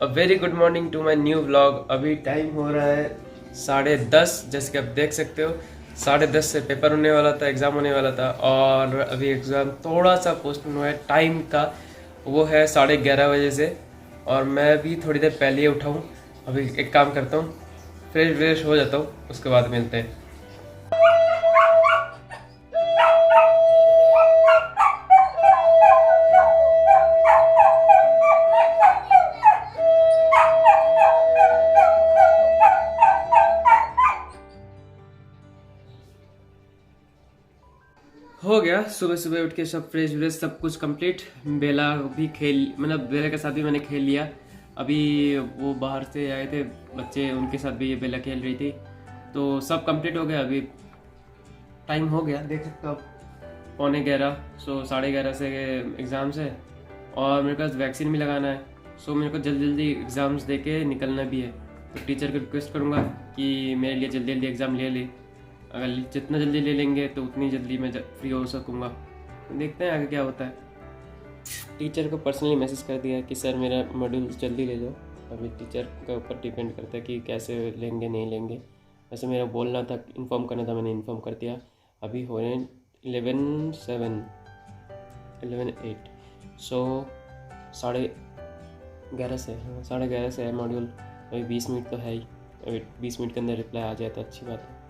A very good morning to my new vlog. अभी time हो रहा है 10:30, जैसे कि आप देख सकते हो। 10:30 से पेपर होने वाला था, एग्ज़ाम होने वाला था और अभी एग्ज़ाम थोड़ा सा पोस्टपोन हुआ है टाइम का। वो है 11:30 बजे से और मैं भी थोड़ी देर पहले ही उठा हूँ। अभी एक काम करता हूँ, फ्रेश व्रेश हो जाता हूँ, उसके बाद मिलते हैं। हो गया, सुबह सुबह उठ के सब फ्रेश व्रेश सब कुछ कंप्लीट। बेला भी खेल, मतलब बेला के साथ भी मैंने खेल लिया। अभी वो बाहर से आए थे बच्चे, उनके साथ भी ये बेला खेल रही थी, तो सब कंप्लीट हो गया। अभी टाइम हो गया, देख सकते हो आप, 11:15। सो 11:30 से एग्ज़ाम्स है और मेरे पास वैक्सीन भी लगाना है। सो मेरे को जल्दी जल्दी एग्ज़ाम्स दे के निकलना भी है, तो टीचर को रिक्वेस्ट करूँगा कि मेरे लिए जल्दी जल्दी एग्ज़ाम ले ले। अगर जितना जल्दी ले लेंगे तो उतनी जल्दी मैं फ्री हो सकूँगा। तो देखते हैं आगे क्या होता है। टीचर को पर्सनली मैसेज कर दिया है कि सर मेरा मॉड्यूल जल्दी ले लो। अभी टीचर के ऊपर डिपेंड करता है कि कैसे लेंगे नहीं लेंगे। वैसे मेरा बोलना था, इन्फॉर्म करना था, मैंने इन्फॉर्म कर दिया। अभी हो रहे हैं 11:08। सो 11:30 से, हाँ 11:30 से है मॉड्यूल। अभी 20 मिनट तो है ही। अभी 20 मिनट के अंदर रिप्लाई आ जाए तो अच्छी बात है।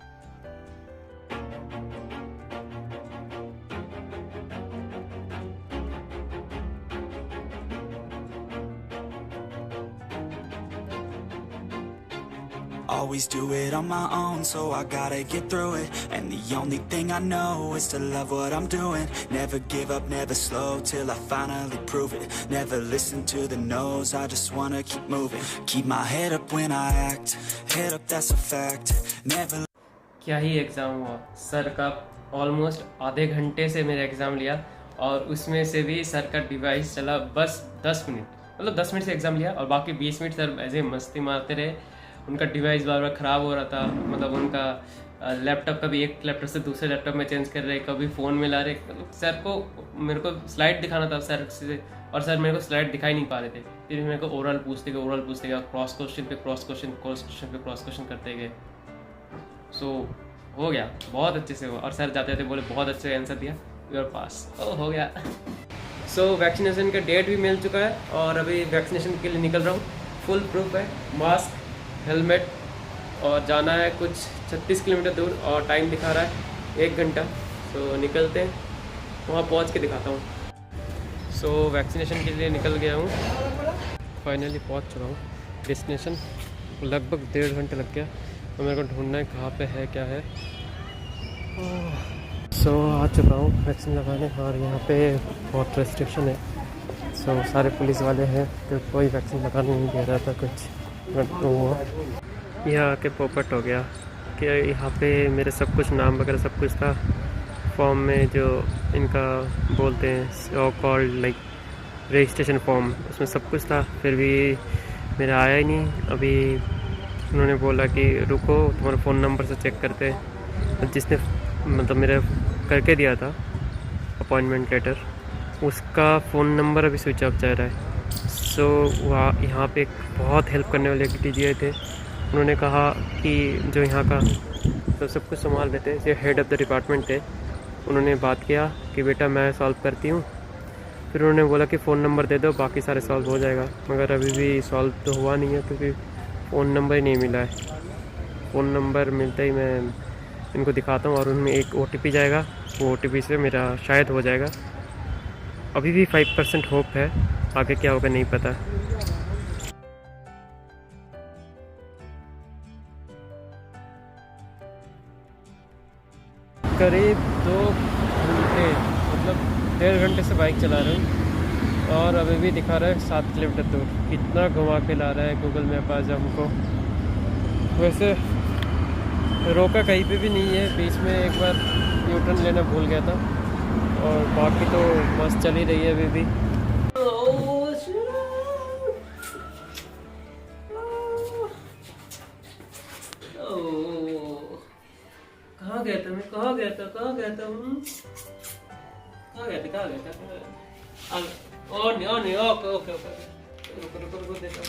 Always do it on my own, so I gotta get through it. And the only thing I know is to love what I'm doing. Never give up, never slow, till I finally prove it. Never listen to the no's, I just wanna keep moving. Keep my head up when I act, head up that's a fact. Never. क्या ही exam हुआ sir का। Almost आधे घंटे से मेरा exam लिया और उसमें से भी सर का डिवाइस चला बस 10 मिनट। मतलब 10 मिनट से एग्ज़ाम लिया और बाकी 20 मिनट सर ऐसे मस्ती मारते रहे। उनका डिवाइस बार बार ख़राब हो रहा था, मतलब उनका लैपटॉप कभी एक लैपटॉप से दूसरे लैपटॉप में चेंज कर रहे, कभी फ़ोन में ला रहे। मतलब सर को, मेरे को स्लाइड दिखाना था सर से और सर मेरे को स्लाइड दिखाई नहीं पा रहे थे। फिर मेरे को ओरल पूछते गए, क्रॉस क्वेश्चन पे क्रॉस क्वेश्चन, क्रॉस क्वेश्चन करते गए। सो हो गया, बहुत अच्छे से हुआ और सर जाते जाते बोले बहुत अच्छे से आंसर दिया, यू आर पास। हो गया। सो वैक्सीनेशन का डेट भी मिल चुका है और अभी वैक्सीनेशन के लिए निकल रहा हूँ। फुल प्रूफ है, मास्क, हेलमेट, और जाना है कुछ 36 किलोमीटर दूर और टाइम दिखा रहा है 1 घंटा। सो निकलते हैं, वहाँ पहुँच के दिखाता हूँ। सो वैक्सीनेशन के लिए निकल गया हूँ, फाइनली पहुँच चुका हूँ डेस्टिनेशन। लगभग 1.5 घंटे लग गया और मेरे को ढूंढना है कहाँ पे है, क्या है। सो आ चुका हूँ वैक्सीन लगाने और यहाँ पे बहुत रेस्ट्रिक्शन है। सो सारे पुलिस वाले हैं तो कोई वैक्सीन लगाने नहीं दे रहा था कुछ। तो यहाँ आके पोपट हो गया कि यहाँ पे मेरे सब कुछ नाम वगैरह सब कुछ था फॉर्म में, जो इनका बोलते हैं so called like registration form, उसमें सब कुछ था। फिर भी मेरा आया ही नहीं। अभी उन्होंने बोला कि रुको तुम्हारा फ़ोन नंबर से चेक करते हैं। जिसने मतलब मेरा करके दिया था अपॉइंटमेंट लेटर, उसका फ़ोन नंबर अभी स्विच ऑफ जा रहा है। सो वहाँ यहाँ पे एक बहुत हेल्प करने वाले एक टीचर थे। उन्होंने कहा कि जो यहाँ का तो सब कुछ संभाल रहे थे, जो हेड ऑफ़ द डिपार्टमेंट थे, उन्होंने बात किया कि बेटा मैं सॉल्व करती हूँ। फिर उन्होंने बोला कि फ़ोन नंबर दे दो, बाकी सारे सॉल्व हो जाएगा। मगर अभी भी सॉल्व तो हुआ नहीं है क्योंकि फ़ोन नंबर ही नहीं मिला है। फ़ोन नंबर मिलते ही मैं इनको दिखाता हूँ और उनमें एक OTP जाएगा, वो OTP से मेरा शायद हो जाएगा। अभी भी 5% होप है, आगे क्या होगा नहीं पता। करीब 2 घंटे, मतलब 1.5 घंटे से बाइक चला रहा हूँ और अभी भी दिखा रहा है 7 किलोमीटर दूर। कितना घुमा के ला रहा है गूगल मैप आज हमको। वैसे रोका कहीं पे भी नहीं है, बीच में एक बार यू टर्न लेना भूल गया था और बाकी तो बस चल ही रही है अभी भी। कहाँ गया था मैं, कहाँ गया था कहाँ गया था ओके ओके ओके ओके, रुको रुको रुको देता हूँ।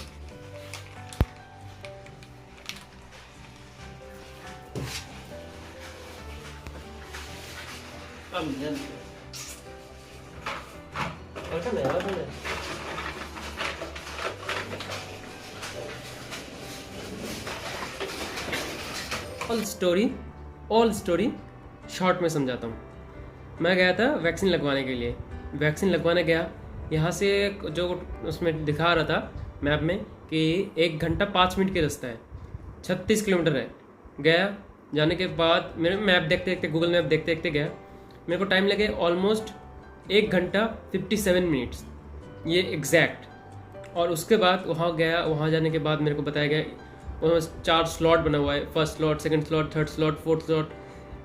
ऑल स्टोरी शॉर्ट में समझाता हूँ। मैं गया था वैक्सीन लगवाने के लिए, वैक्सीन लगवाने गया। यहाँ से जो उसमें दिखा रहा था मैप में कि 1 घंटा 5 मिनट का रास्ता है, 36 किलोमीटर है। गया, जाने के बाद मेरे मैप देखते देखते, गूगल मैप देखते देखते गया। मेरे को टाइम लगे ऑलमोस्ट 1 घंटा 57 मिनट्स, ये एग्जैक्ट। और उसके बाद वहाँ गया, वहाँ जाने के बाद मेरे को बताया गया 4 स्लॉट बना हुआ है, first slot, second slot, third slot, fourth slot.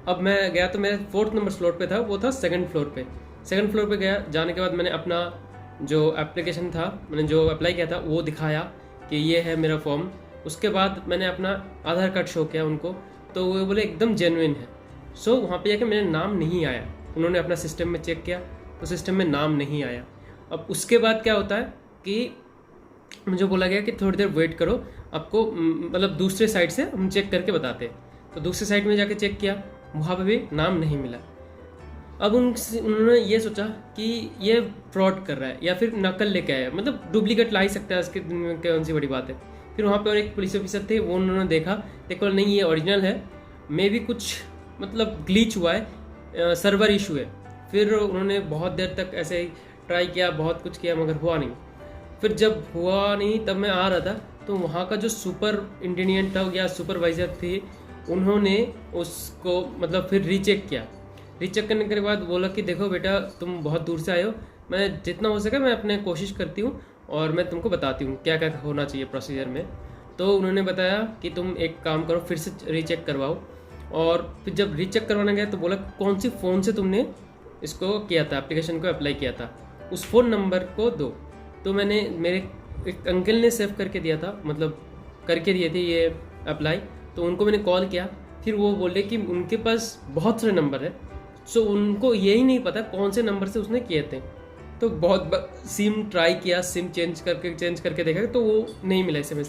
अब मैं गया तो मेरे 4th नंबर स्लॉट पे था, वो था 2nd फ्लोर पे। 2nd फ्लोर पे गया, जाने के बाद मैंने अपना जो एप्लीकेशन था, मैंने जो अप्लाई किया था वो दिखाया कि ये है मेरा फॉर्म। उसके बाद मैंने अपना आधार कार्ड शो किया उनको, तो वो बोले एकदम जेन्युइन है। सो वहाँ पे जाके मेरा नाम नहीं आया। उन्होंने अपना सिस्टम में चेक किया तो सिस्टम में नाम नहीं आया। अब उसके बाद क्या होता है कि मुझे बोला गया कि थोड़ी देर वेट करो, आपको मतलब दूसरे साइड से हम चेक करके बताते हैं। तो दूसरे साइड में जाके चेक किया, वहाँ पे भी नाम नहीं मिला। अब उन्होंने ये सोचा कि ये फ्रॉड कर रहा है या फिर नकल लेके आया, मतलब डुप्लीकेट ला ही सकता है, इसके कौन सी बड़ी बात है। फिर वहाँ पे और एक पुलिस ऑफिसर थे, वो उन्होंने देखो नहीं ये ओरिजिनल है, मे भी कुछ मतलब ग्लिच हुआ है, सर्वर इशू है। फिर उन्होंने बहुत देर तक ऐसे ही ट्राई किया, बहुत कुछ किया, मगर हुआ नहीं। फिर जब हुआ नहीं तब मैं आ रहा था, तो वहाँ का जो सुपरिटेंडेंट था या सुपरवाइज़र थे, उन्होंने उसको मतलब फिर रीचेक किया। रीचेक करने के बाद बोला कि देखो बेटा, तुम बहुत दूर से आए हो, मैं जितना हो सके मैं अपने कोशिश करती हूँ और मैं तुमको बताती हूँ क्या क्या होना चाहिए प्रोसीजर में। तो उन्होंने बताया कि तुम एक काम करो, फिर से रीचेक करवाओ। और फिर जब रीचेक करवाने गया तो बोला कौन सी फ़ोन से तुमने इसको किया था, एप्लीकेशन को अप्लाई किया था, उस फ़ोन नंबर को दो। तो मैंने मेरे एक अंकल ने सेव करके दिया था, मतलब करके दिए थे ये अप्लाई, तो उनको मैंने कॉल किया। फिर वो बोले कि उनके पास बहुत सारे नंबर है, सो उनको यही नहीं पता कौन से नंबर से उसने किए थे। तो बहुत सिम ट्राई किया, सिम चेंज करके देखा तो वो नहीं मिला SMS।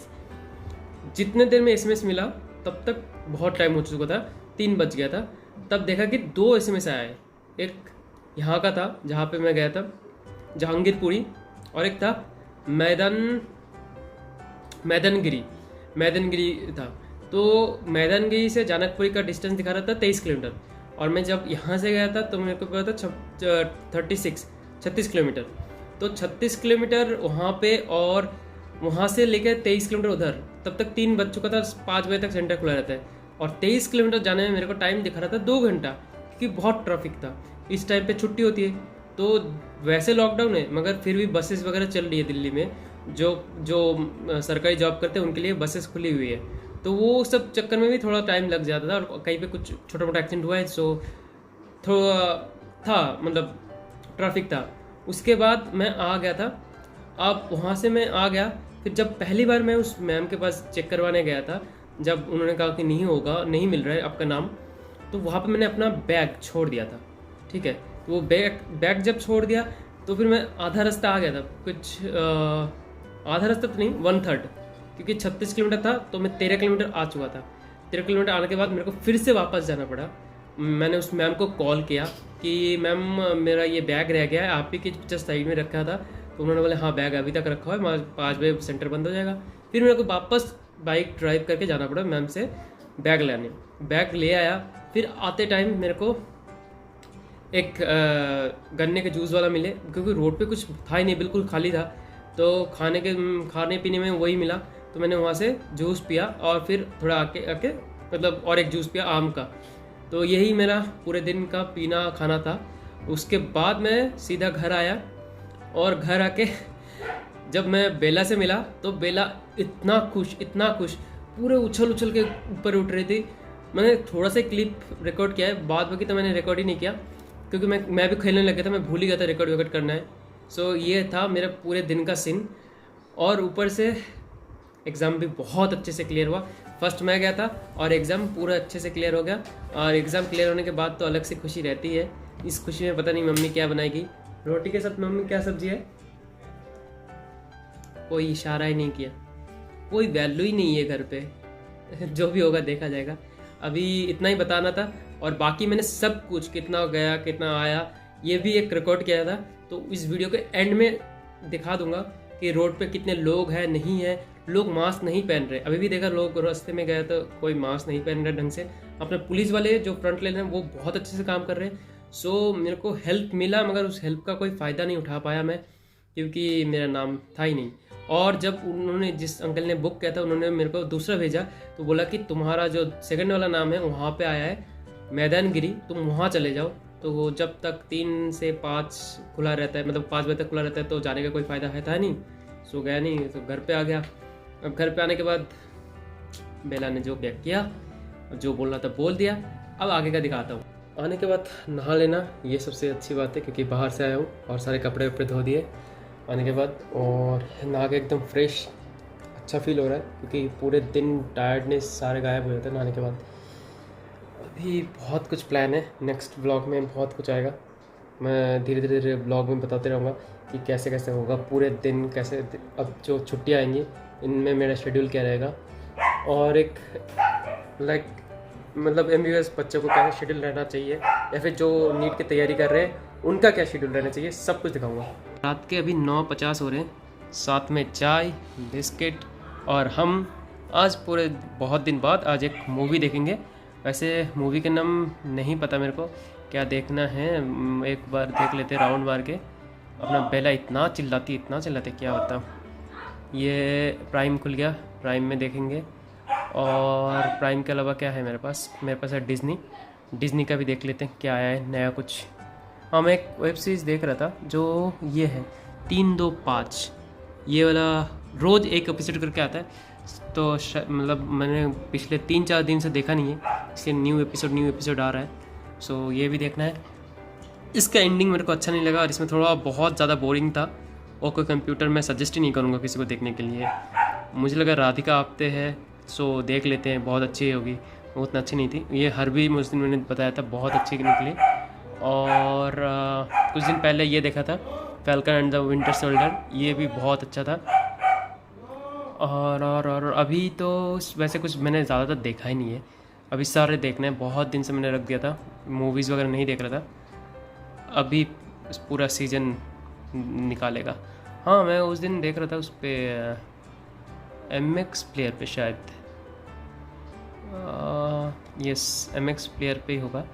जितने देर में SMS मिला तब तक बहुत टाइम हो चुका था, 3 बज गया था। तब देखा कि 2 SMS आया है, एक यहाँ का था जहाँ पे मैं गया था, जहांगीरपुरी, और एक था मैदानगिरी था। तो मैदानगिरी से जानकपुरी का डिस्टेंस दिखा रहा था 23 किलोमीटर, और मैं जब यहाँ से गया था तो मेरे को पता था 36 किलोमीटर। तो 36 किलोमीटर वहाँ पे, और वहाँ से लेकर 23 किलोमीटर उधर, तब तक 3 बज चुका था, 5 बजे तक सेंटर खुला रहता है। और 23 किलोमीटर जाने में मेरे को टाइम दिखा रहा था 2 घंटा, क्योंकि बहुत ट्रैफिक था। इस टाइम पे छुट्टी होती है, तो वैसे लॉकडाउन है मगर फिर भी बसेस वगैरह चल रही है दिल्ली में। जो सरकारी जॉब करते हैं उनके लिए बसेस खुली हुई है, तो वो सब चक्कर में भी थोड़ा टाइम लग जाता था। और कहीं पे कुछ छोटा मोटा एक्सीडेंट हुआ है, सो थोड़ा था, मतलब ट्रैफिक था। उसके बाद मैं आ गया था। अब वहाँ से मैं आ गया, फिर जब पहली बार मैं उस मैम के पास चेक करवाने गया था, जब उन्होंने कहा कि नहीं मिल रहा है आपका नाम, तो वहाँ पे मैंने अपना बैग छोड़ दिया था। ठीक है, तो वो बैग जब छोड़ दिया तो फिर मैं आधा रास्ता आ गया था, कुछ आधा रास्ता तो नहीं, 1/3, क्योंकि 36 किलोमीटर था तो मैं 13 किलोमीटर आ चुका था। 13 किलोमीटर आने के बाद मेरे को फिर से वापस जाना पड़ा। मैंने उस मैम को कॉल किया कि मैम मेरा ये बैग रह गया है, आप ही के जस्ट साइड में रखा था। तो उन्होंने बोला हाँ बैग अभी तक रखा है, 5 बजे सेंटर बंद हो जाएगा। फिर मेरे को वापस बाइक ड्राइव करके जाना पड़ा मैम से बैग लाने। बैग ले आया, फिर आते टाइम मेरे को एक गन्ने के जूस वाला मिले, क्योंकि रोड पे कुछ था ही नहीं, बिल्कुल खाली था। तो खाने पीने में वही मिला, तो मैंने वहाँ से जूस पिया और फिर थोड़ा आके मतलब और एक जूस पिया आम का। तो यही मेरा पूरे दिन का पीना खाना था। उसके बाद मैं सीधा घर आया, और घर आके जब मैं बेला से मिला तो बेला इतना खुश, पूरे उछल के ऊपर उठ रही थी। मैंने थोड़ा सा क्लिप रिकॉर्ड किया है, बाद बाकी तो मैंने रिकॉर्ड ही नहीं किया, क्योंकि मैं भी खेलने लग गया था, मैं भूल ही गया था रिकॉर्ड करना है। सो ये था मेरा पूरे दिन का सीन। और ऊपर से एग्ज़ाम भी बहुत अच्छे से क्लियर हुआ। फर्स्ट मैं गया था और एग्ज़ाम पूरा अच्छे से क्लियर हो गया। और एग्ज़ाम क्लियर होने के बाद तो अलग से खुशी रहती है। इस खुशी में पता नहीं मम्मी क्या बनाएगी, रोटी के साथ मम्मी क्या सब्जी है, कोई इशारा ही नहीं किया, कोई वैल्यू ही नहीं है घर पे। जो भी होगा देखा जाएगा। अभी इतना ही बताना था। और बाकी मैंने सब कुछ कितना गया कितना आया ये भी एक रिकॉर्ड किया था। तो इस वीडियो के एंड में दिखा दूंगा कि रोड पे कितने लोग हैं नहीं है। लोग मास्क नहीं पहन रहे, अभी भी देखा लोग रास्ते में गए तो कोई मास्क नहीं पहन रहे ढंग से। अपने पुलिस वाले जो फ्रंट लाइन है वो बहुत अच्छे से काम कर रहे हैं। सो मेरे को हेल्प मिला, मगर उस हेल्प का कोई फ़ायदा नहीं उठा पाया मैं, क्योंकि मेरा नाम था ही नहीं। और जब उन्होंने जिस अंकल ने बुक किया था उन्होंने मेरे को दूसरा भेजा, तो बोला कि तुम्हारा जो सेकंड वाला नाम है वहाँ पे आया है मैदानगिरी, तुम वहाँ चले जाओ। तो वो जब तक 3 से 5 खुला रहता है, मतलब 5 बजे तक खुला रहता है, तो जाने का कोई फ़ायदा है था नहीं। सो गया नहीं, तो घर पे आ गया। अब घर पे आने के बाद बेला ने जो पैक किया, जो बोलना था बोल दिया। अब आगे का दिखाता हूँ। आने के बाद नहा लेना ये सबसे अच्छी बात है, क्योंकि बाहर से आया हूँ और सारे कपड़े वपड़े धो दिए आने के बाद, और नहा के एकदम फ्रेश अच्छा फील हो रहा है, क्योंकि पूरे दिन टायर्डनेस सारे गायब हो जाते हैं नहाने के बाद। अभी बहुत कुछ प्लान है, नेक्स्ट ब्लॉग में बहुत कुछ आएगा। मैं धीरे धीरे ब्लॉग में बताते रहूँगा कि कैसे कैसे होगा पूरे दिन, कैसे अब जो छुट्टियाँ आएंगी इनमें मेरा शेड्यूल क्या रहेगा, और एक मतलब MBBS बच्चों को कैसे शेड्यूल रहना चाहिए, या फिर जो नीट की तैयारी कर रहे हैं उनका क्या शेड्यूल रहना चाहिए, सब कुछ दिखाऊंगा। रात के अभी 9:50 हो रहे हैं, साथ में चाय बिस्किट, और हम आज पूरे बहुत दिन बाद आज एक मूवी देखेंगे। वैसे मूवी का नाम नहीं पता मेरे को, क्या देखना है एक बार देख लेते राउंड मार के। अपना बेला इतना चिल्लाती क्या बताऊँ। ये प्राइम खुल गया, प्राइम में देखेंगे। और प्राइम के अलावा क्या है मेरे पास है डिज़नी का भी देख लेते हैं क्या आया है नया कुछ। हाँ, मैं एक वेब सीरीज़ देख रहा था जो ये है 3-2-5, ये वाला रोज़ एक एपिसोड करके आता है। तो मतलब मैंने पिछले 3-4 दिन से देखा नहीं है, इसलिए न्यू एपिसोड आ रहा है। सो ये भी देखना है। इसका एंडिंग मेरे को अच्छा नहीं लगा, और इसमें थोड़ा बहुत ज़्यादा बोरिंग था, और कोई कंप्यूटर मैं सजेस्ट ही नहीं करूँगा किसी को देखने के लिए। मुझे लगा राधिका आप्टे है, सो देख लेते हैं, बहुत अच्छी होगी। वो उतना अच्छी नहीं थी। ये हर्बी मुझे मैंने बताया था बहुत अच्छी निकली। और कुछ दिन पहले ये देखा था falcon and the winter soldier, ये भी बहुत अच्छा था। और अभी तो वैसे कुछ मैंने ज़्यादातर देखा ही नहीं है, अभी सारे देखने हैं। बहुत दिन से मैंने रख दिया था, मूवीज़ वगैरह नहीं देख रहा था। अभी पूरा सीज़न निकालेगा। हाँ, मैं उस दिन देख रहा था उस पर MX प्लेयर पे शायद, यस MX प्लेयर पे ही होगा।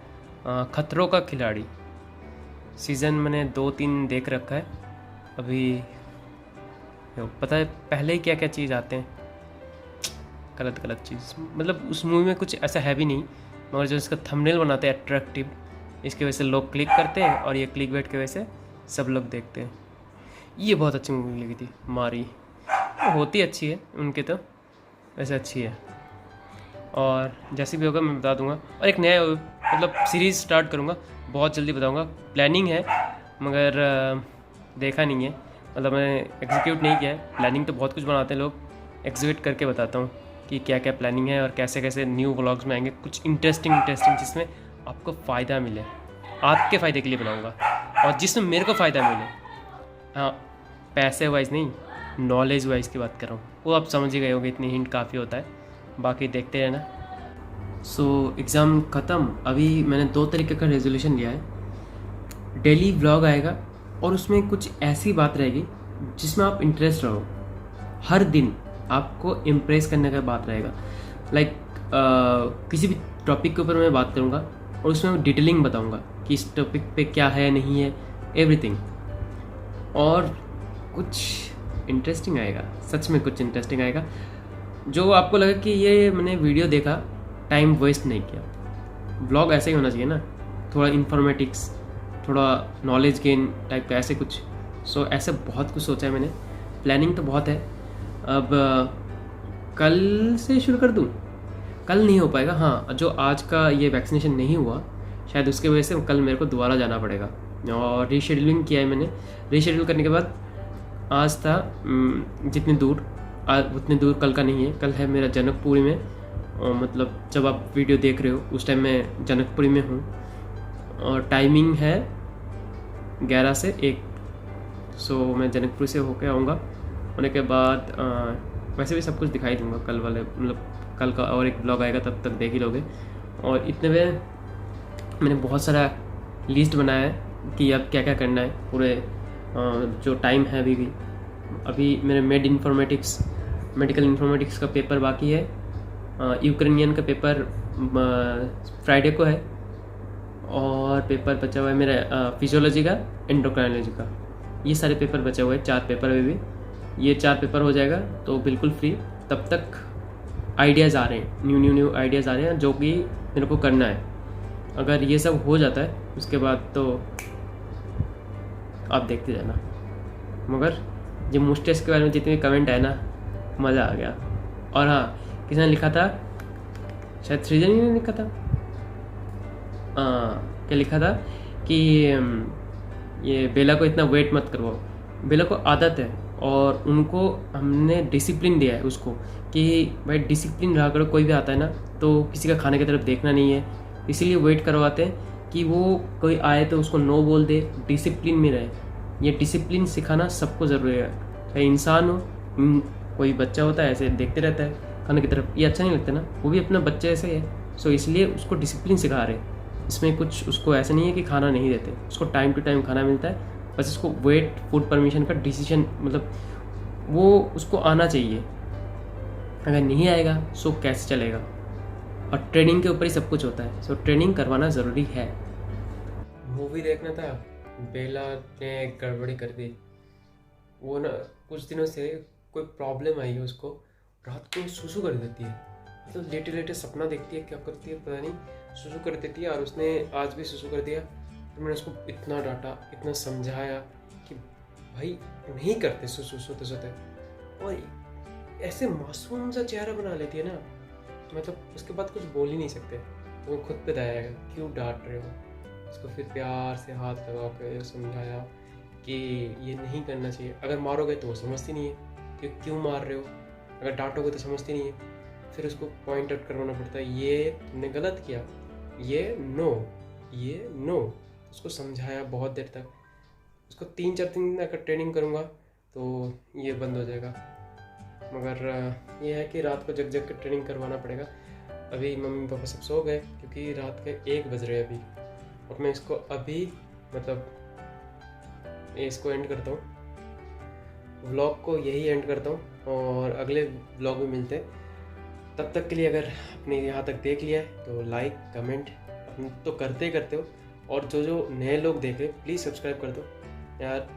खतरों का खिलाड़ी सीज़न मैंने 2-3 देख रखा है। अभी पता है पहले ही क्या क्या चीज़ आते हैं, गलत चीज़। मतलब उस मूवी में कुछ ऐसा है भी नहीं, मगर जो इसका थंबनेल बनाते हैं अट्रैक्टिव, इसकी वजह से लोग क्लिक करते हैं, और ये क्लिक बेट की वजह से सब लोग देखते हैं। ये बहुत अच्छी मूवी लगी थी मारी, होती अच्छी है उनके, तो वैसे अच्छी है। और जैसे भी होगा मैं बता दूंगा। और एक नया मतलब सीरीज़ स्टार्ट करूंगा, बहुत जल्दी बताऊंगा। प्लानिंग है, मगर देखा नहीं है, मतलब मैंने एग्जीक्यूट नहीं किया है। प्लानिंग तो बहुत कुछ बनाते हैं लोग, एग्जीक्यूट करके बताता हूँ कि क्या क्या प्लानिंग है और कैसे कैसे न्यू व्लॉग्स में आएंगे, कुछ इंटरेस्टिंग जिसमें आपको फ़ायदा मिले, आपके फ़ायदे के लिए बनाऊँगा, और जिसमें मेरे को फ़ायदा मिले। हाँ, पैसे वाइज नहीं, नॉलेज वाइज की बात कर रहा हूँ, वो आप समझ ही गए होंगे, इतनी हिंट काफ़ी होता है। बाकी देखते रहना। सो एग्ज़ाम ख़त्म। अभी मैंने 2 तरीके का रेजोल्यूशन लिया है। डेली व्लॉग आएगा, और उसमें कुछ ऐसी बात रहेगी जिसमें आप इंटरेस्ट रहो। हर दिन आपको इम्प्रेस करने का बात रहेगा। लाइक किसी भी टॉपिक के ऊपर मैं बात करूँगा, और उसमें डिटेलिंग बताऊँगा कि इस टॉपिक पे क्या है नहीं है, एवरीथिंग। और कुछ इंटरेस्टिंग आएगा, सच में कुछ इंटरेस्टिंग आएगा, जो आपको लगे कि ये मैंने वीडियो देखा, टाइम वेस्ट नहीं किया। ब्लॉग ऐसे ही होना चाहिए ना, थोड़ा इन्फॉर्मेटिक्स, थोड़ा नॉलेज गेन टाइप का, ऐसे कुछ। सो ऐसे बहुत कुछ सोचा है मैंने, प्लानिंग तो बहुत है। अब कल से शुरू कर दूँ? कल नहीं हो पाएगा। हाँ, जो आज का ये वैक्सीनेशन नहीं हुआ, शायद उसके वजह से कल मेरे को दोबारा जाना पड़ेगा, और रीशेड्यूलिंग किया है मैंने। रीशेड्यूल करने के बाद आज था जितनी दूर, उतनी दूर कल का नहीं है। कल है मेरा जनकपुरी में, मतलब जब आप वीडियो देख रहे हो उस टाइम मैं जनकपुरी में हूँ, और टाइमिंग है 11 से 1। सो मैं जनकपुरी से होके आऊँगा। होने के बाद वैसे भी सब कुछ दिखाई दूँगा कल वाले, मतलब कल का और एक ब्लॉग आएगा, तब तक देख ही लोगे। और इतने में मैंने बहुत सारा लिस्ट बनाया है कि अब क्या क्या करना है पूरे जो टाइम है अभी मेरे मेडिकल इन्फॉर्मेटिक्स का पेपर बाकी है, यूक्रेनियन का पेपर फ्राइडे को है, और पेपर बचा हुआ है मेरा फिजियोलॉजी का, एंडोक्राइनोलॉजी का। ये सारे पेपर बचे हुए हैं, 4 पेपर अभी भी। ये 4 पेपर हो जाएगा तो बिल्कुल फ्री। तब तक आइडियाज़ आ रहे हैं, न्यू आइडियाज़ आ रहे हैं जो कि मेरे को करना है। अगर ये सब हो जाता है उसके बाद तो आप देखते जाना। मगर जो मुस्टेस के बारे में जितने कमेंट आए ना, मज़ा आ गया। और हाँ, किसी ने लिखा था, शायद सृजन ने लिखा था, क्या लिखा था कि ये बेला को इतना वेट मत करवाओ। बेला को आदत है और उनको हमने डिसिप्लिन दिया है उसको कि भाई डिसिप्लिन रहा करो। कोई भी आता है ना तो किसी का खाने की तरफ देखना नहीं है, इसीलिए वेट करवाते हैं कि वो कोई आए तो उसको नो बोल दे, डिसिप्लिन में रहे। ये डिसिप्लिन सिखाना सबको ज़रूरी है, चाहे इंसान हो, कोई बच्चा होता है ऐसे देखते रहता है खाने की तरफ, ये अच्छा नहीं लगता ना, वो भी अपना बच्चा ऐसे ही है। सो इसलिए उसको डिसिप्लिन सिखा रहे। इसमें कुछ उसको ऐसा नहीं है कि खाना नहीं देते, उसको टाइम टू टाइम खाना मिलता है। बस इसको वेट फूड परमिशन का डिसीजन मतलब वो उसको आना चाहिए। अगर नहीं आएगा सो कैसे चलेगा। और ट्रेनिंग के ऊपर ही सब कुछ होता है, सो ट्रेनिंग करवाना ज़रूरी है। मूवी देखना था, बेला ने गड़बड़ी कर दी। वो ना कुछ दिनों से कोई प्रॉब्लम आई है उसको, रात को सुसु कर देती है। मतलब लेटे लेटे सपना देखती है, क्या करती है पता नहीं, सुसु कर देती है। और उसने आज भी सुसु कर दिया। तो मैंने उसको इतना डांटा, इतना समझाया कि भाई नहीं करते सुसु सोते सोते। और ऐसे मासूम सा चेहरा बना लेती है ना, मतलब उसके बाद कुछ बोल ही नहीं सकते। तो वो खुद पे दया आएगा, क्यों डांट रहे हो। उसको फिर प्यार से हाथ लगा के समझाया कि ये नहीं करना चाहिए। अगर मारोगे तो वो समझती नहीं है कि क्यों मार रहे हो, अगर डांटोगे तो समझती नहीं है। फिर उसको पॉइंट आउट करवाना पड़ता है, ये तुमने गलत किया, ये नो। उसको समझाया बहुत देर तक। उसको 3-4 दिन अगर ट्रेनिंग करूँगा तो ये बंद हो जाएगा। मगर ये है कि रात को जग जग के ट्रेनिंग करवाना पड़ेगा। अभी मम्मी पापा सब सो गए क्योंकि रात के 1 बज रहे अभी। और मैं इसको अभी मतलब इसको एंड करता हूँ, व्लॉग को यही एंड करता हूँ। और अगले व्लॉग में मिलते हैं। तब तक के लिए अगर आपने यहाँ तक देख लिया है तो लाइक कमेंट तो करते हो। और जो नए लोग देख रहे प्लीज़ सब्सक्राइब कर दो यार।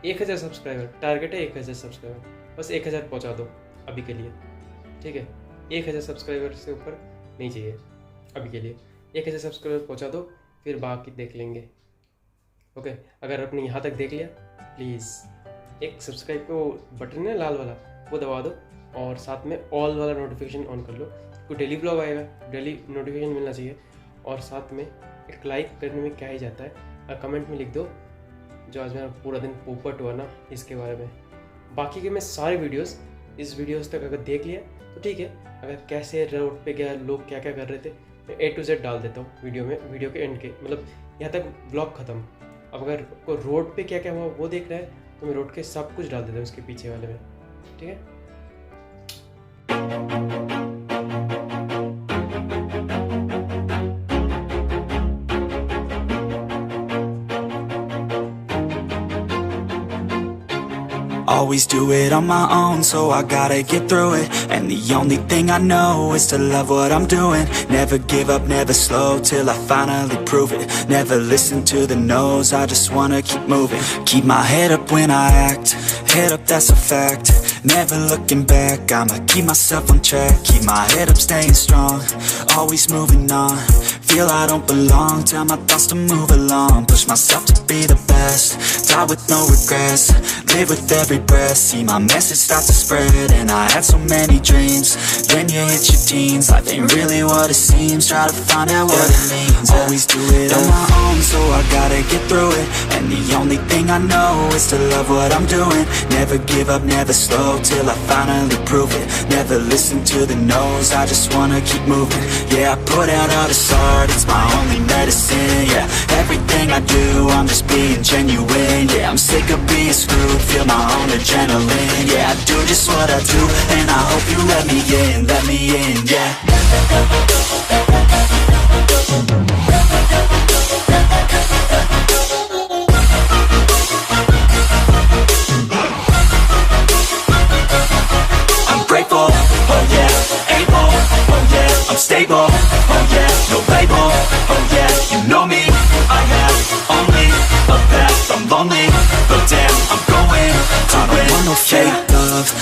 1000 सब्सक्राइबर टारगेट है, 1000 सब्सक्राइबर, बस 1000 पहुँचा दो अभी के लिए, ठीक है। 1000 सब्सक्राइबर से ऊपर नहीं चाहिए अभी के लिए। 1000 सब्सक्राइबर पहुँचा दो, फिर बाकी देख लेंगे, ओके। अगर आपने यहाँ तक देख लिया प्लीज़ एक सब्सक्राइब को बटन है लाल वाला, वो दबा दो। और साथ में ऑल वाला नोटिफिकेशन ऑन कर लो, क्योंकि डेली ब्लॉग आएगा, डेली नोटिफिकेशन मिलना चाहिए। और साथ में एक लाइक करने में क्या ही जाता है, कमेंट में लिख दो जो आज मेरा पूरा दिन पोपट हुआ ना इसके बारे में। बाकी के मैं सारे वीडियोस इस वीडियोस तक अगर देख लिया तो ठीक है। अगर कैसे रोड पे गया, लोग क्या क्या कर रहे थे, मैं A to Z डाल देता हूँ वीडियो में, वीडियो के एंड के, मतलब यहाँ तक ब्लॉग ख़त्म। अब अगर कोई रोड पे क्या क्या हुआ वो देख रहा है तो मैं रोड के सब कुछ डाल देता हूँ उसके पीछे वाले में, ठीक है। Always do it on my own, so I gotta get through it. And the only thing I know is to love what I'm doing. Never give up, never slow, till I finally prove it. Never listen to the no's, I just wanna keep moving. Keep my head up when I act, head up that's a fact. Never looking back, I'ma keep myself on track. Keep my head up, staying strong, always moving on. Feel I don't belong, tell my thoughts to move along. Push myself to be the best, die with no regrets. Live with every breath, see my message start to spread. And I had so many dreams, then you hit your teens. Life ain't really what it seems, try to find out what it means. Always do it on my own, so I gotta get through it. And the only thing I know is to love what I'm doing. Never give up, never slow, till I finally prove it. Never listen to the no's, I just wanna keep moving. Yeah, I put out all this art, it's my only medicine. Yeah, everything I do, I'm just being genuine. Yeah, I'm sick of being screwed, feel my own adrenaline. Yeah, I do just what I do, and I hope you let me in, yeah.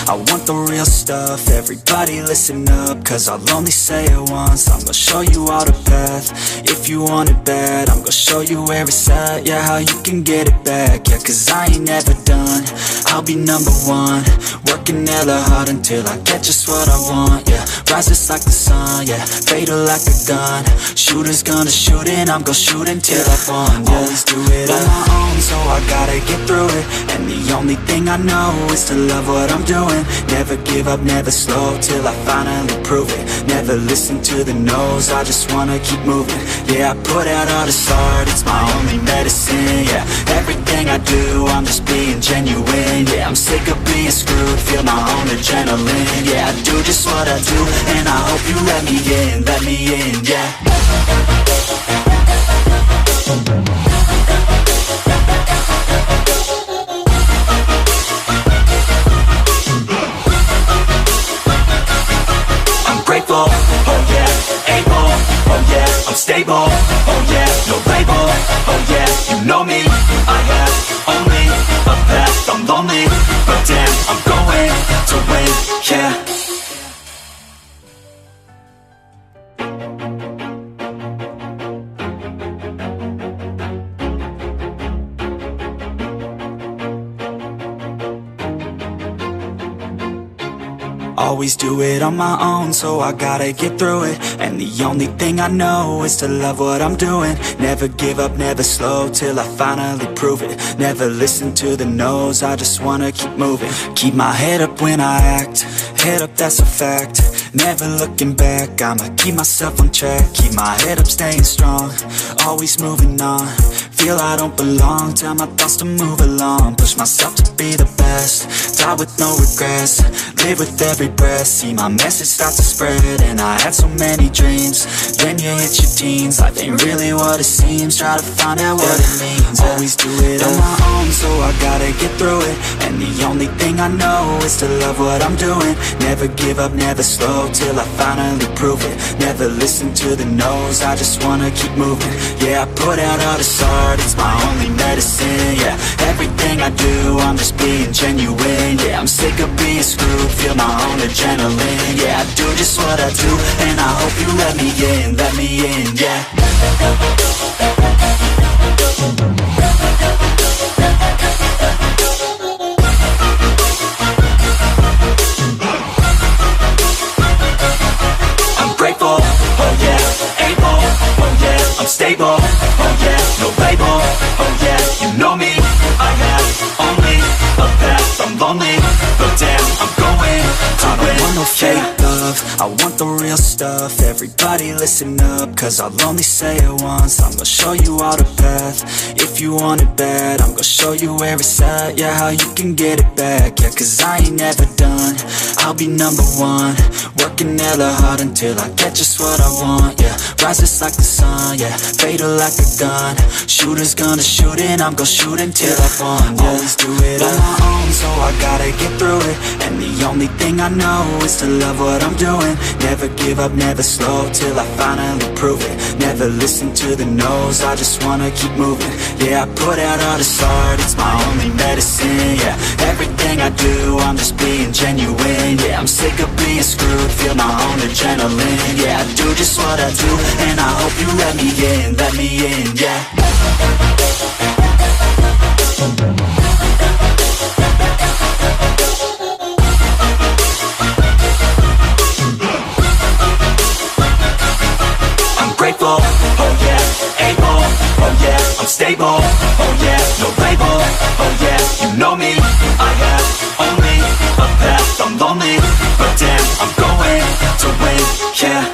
I want the real stuff, everybody listen up, cause I'll only say it once. I'm gonna show you all the path, if you want it bad. I'm gonna show you where it's at, yeah, how you can get it back. Yeah, cause I ain't never done, I'll be number one. Working hella hard until I get just what I want, yeah. Rises like the sun, yeah, fatal like a gun. Shooters gonna shoot and I'm gonna shoot until I fall, yeah. Always do it on my own, so I gotta get through it. And the only thing I know is to love what I'm doing. Never give up, never slow, till I finally prove it. Never listen to the no's, I just wanna keep moving. Yeah, I put out all this art, it's my only medicine, yeah. Everything I do, I'm just being genuine, yeah. I'm sick of being screwed, feel my own adrenaline, yeah. I do just what I do, and I hope you let me in, yeah. Grateful, oh yeah, able, oh yeah, I'm stable, oh yeah, no label, oh yeah, you know me, I have only a path, I'm lonely, but damn, I'm going to win, yeah. Always do it on my own, so I gotta get through it. And the only thing I know is to love what I'm doing. Never give up, never slow, till I finally prove it. Never listen to the no's, I just wanna keep moving. Keep my head up when I act, head up, that's a fact. Never looking back, I'ma keep myself on track. Keep my head up, staying strong, always moving on. Feel I don't belong, tell my thoughts to move along. Push myself to be the best, die with no regrets. Live with every breath, see my message start to spread. And I had so many dreams, then you hit your teens. Life ain't really what it seems, try to find out what it means. Always do it on my own, so I gotta get through it. And the only thing I know is to love what I'm doing. Never give up, never slow, till I finally prove it. Never listen to the no's, I just wanna keep moving. Yeah, I put out all this art, it's my only medicine, yeah. Everything I do, I'm just being genuine, yeah. I'm sick of being screwed, feel my own adrenaline, yeah. I do just what I do, and I hope you let me in, yeah. I'm grateful, oh yeah, able, oh yeah, I'm stable, oh yeah, no label, oh yeah, you know me, I have only a path, I'm lonely, but damn, I'm going to win. I don't want no fake love, I want the real stuff. Everybody listen up, cause I'll only say it once. I'm gonna show you all the path, if you want it bad. I'm gonna show you where it's at, yeah, how you can get it back. Yeah, cause I ain't never done, I'll be number one. Working hella hard until I get just what I want, yeah. Rises like the sun, yeah, fatal like a gun. Shooters gonna shoot and I'm gonna shoot until I fall, yeah. Always do it on my own, so I gotta get through it. And the only thing I know is to love what I'm doing. Never give up, never slow, till I finally prove it. Never listen to the no's, I just wanna keep moving. Yeah, I put out all this art, it's my only medicine, yeah. Everything I do, I'm just being genuine, yeah. I'm sick of being screwed, feel my own adrenaline, yeah. I do just what I do, and I hope you let me in, yeah. I'm grateful, oh yeah, able, oh yeah, I'm stable, oh yeah, no label, oh yeah, you know me, I have only a path, I'm lonely, but damn, I'm going to win, yeah.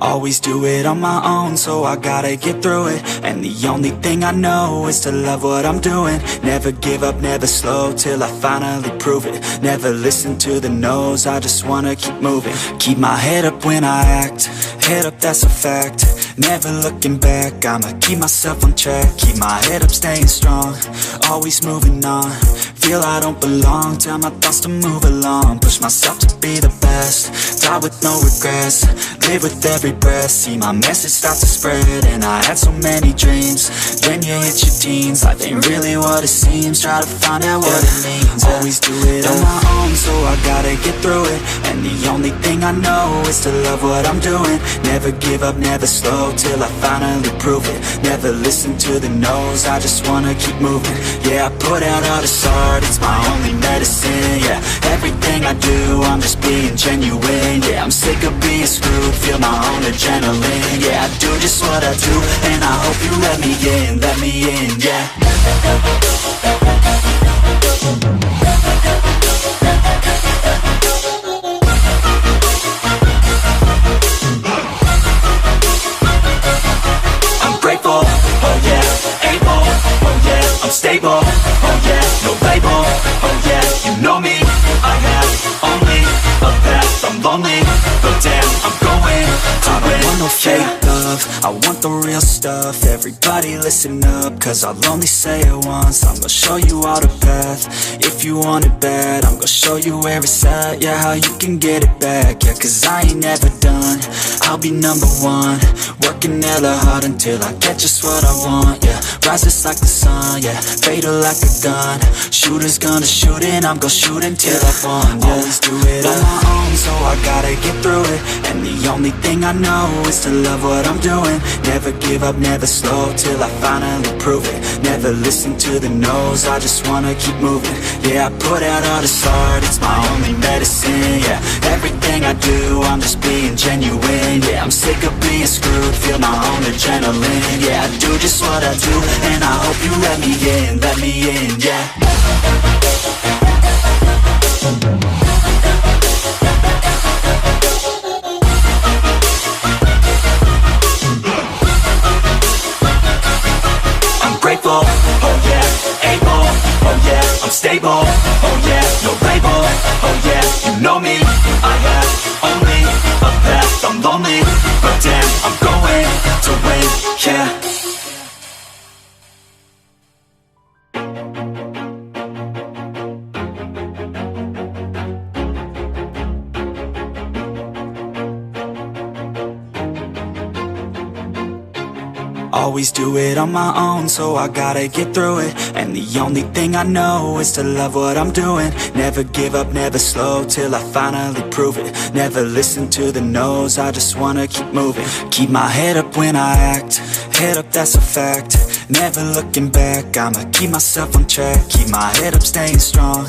Always do it on my own, so I gotta get through it. And the only thing I know is to love what I'm doing. Never give up, never slow, till I finally prove it. Never listen to the no's, I just wanna keep moving. Keep my head up when I act, head up, that's a fact. Never looking back, I'ma keep myself on track. Keep my head up, staying strong, always moving on. Feel I don't belong, tell my thoughts to move along. Push myself to be the best, die with no regrets. Live with every breath, see my message start to spread. And I had so many dreams, then you hit your teens. Life ain't really what it seems, try to find out what it means. Always do it on my own, so I gotta get through it. And the only thing I know is to love what I'm doing. Never give up, never slow, till I finally prove it. Never listen to the no's, I just wanna keep moving. Yeah, I put out all this art, it's my only medicine. Yeah, everything I do, I'm just being genuine. Yeah, I'm sick of being screwed, feel my own adrenaline. Yeah, I do just what I do, and I hope you let me in, yeah. I'm grateful, oh yeah, able, oh yeah, I'm stable, oh yeah, no label, oh yeah, you know me, I have only a path, I'm lonely, but damn, I'm going to win. I don't want no fake love, I want the real stuff. Everybody listen up, cause I'll only say it once. I'm gonna show you all the path, if you want it bad. I'm gonna show you where it's at, yeah, how you can get it back. Yeah, cause I ain't never done, I'll be number one. Working hella hard until I get just what I want, yeah. Rises like the sun, yeah, fatal like a gun. Shooter's gonna shoot and I'm gonna shoot until I won, yeah. Always do it on my own, so I gotta get through it. And the only thing I know is to love what I'm doing. Never give up, never slow, till I finally prove it. Never listen to the no's, I just wanna keep moving. Yeah, I put out all this art, it's my only medicine. Yeah, everything I do, I'm just being genuine. Yeah, I'm sick of being screwed, feel my own adrenaline. Yeah, I do just what I do, and I hope you let me in, yeah. Grateful, oh yeah, able, oh yeah, I'm stable, oh yeah, no label, oh yeah, you know me, I have only a path, I'm lonely, but damn, I'm going to win, yeah. Always do it on my own, so I gotta get through it. And the only thing I know is to love what I'm doing. Never give up, never slow, till I finally prove it. Never listen to the no's, I just wanna keep moving. Keep my head up when I act, head up, that's a fact. Never looking back, I'ma keep myself on track. Keep my head up, staying strong,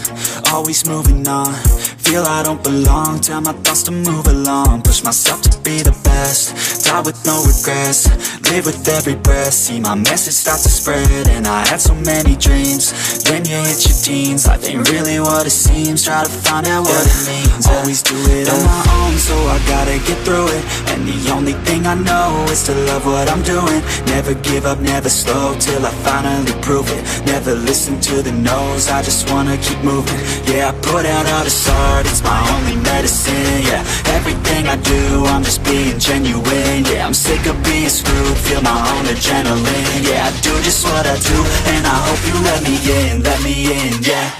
always moving on. Feel I don't belong, tell my thoughts to move along. Push myself to be the best, die with no regrets. Live with every breath, see my message start to spread. And I had so many dreams, then you hit your teens. Life ain't really what it seems, try to find out what it means. Always do it on my own, so I gotta get through it. And the only thing I know is to love what I'm doing. Never give up, never slow, till I finally prove it. Never listen to the no's, I just wanna keep moving. Yeah, I put out all this art, it's my only medicine. Yeah, everything I do, I'm just being genuine. Yeah, I'm sick of being screwed, feel my own adrenaline. Yeah, I do just what I do, and I hope you let me in, yeah.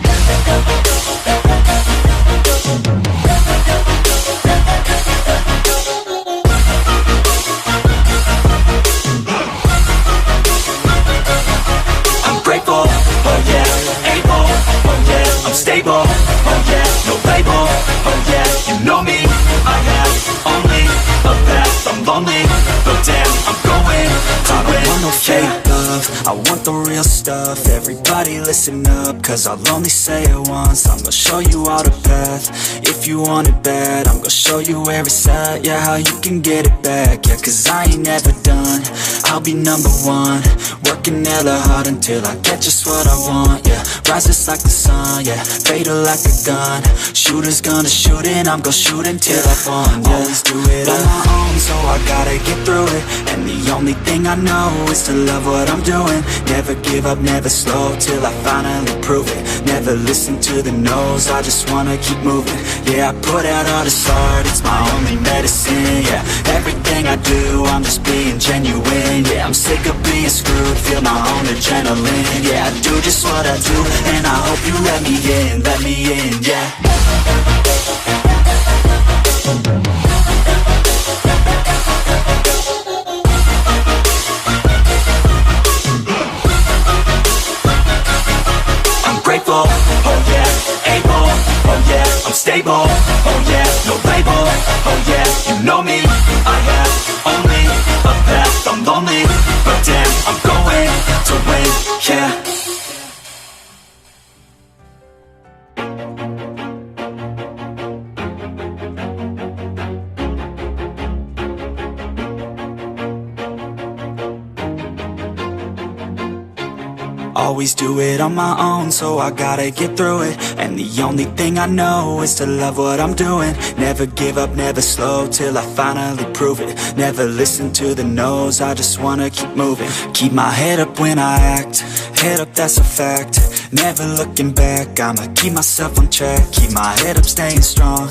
I'm grateful, oh yeah, able, oh yeah, I'm stable, oh yeah, no label, oh yeah, you know me, I have only a path, I'm lonely, but damn, I'm going to win. I don't want no fake love, I want the real stuff. Everybody listen up, cause I'll only say it once. I'm gonna show you all the path, if you want it bad. I'm gonna show you where it's at, yeah, how you can get it back. Yeah, cause I ain't never done, I'll be number one. Working hella hard until I get just what I want, yeah. Rises like the sun, yeah, fatal like a gun. Shooter's gonna shoot and I'm gonna shoot until I won, yeah. Always do it on my own, so I gotta get through it. And the only thing I know is to love what I'm doing. Never give up, never slow, till I finally prove it. Never listen to the no's, I just wanna keep moving. Yeah, I put out all this art, it's my only medicine. Yeah, everything I do, I'm just being genuine. win. Yeah, I'm sick of being screwed, feel my own adrenaline. Yeah, I do just what I do, and I hope you let me in, yeah. Grateful, oh yeah, able, oh yeah, I'm stable, oh yeah, no label, oh yeah, you know me, I have only a path, I'm lonely, but damn, I'm going to win, yeah. Always do it on my own, so I gotta get through it. And the only thing I know is to love what I'm doing. Never give up, never slow, till I finally prove it. Never listen to the no's, I just wanna keep moving. Keep my head up when I act, head up, that's a fact. Never looking back, I'ma keep myself on track. Keep my head up, staying strong,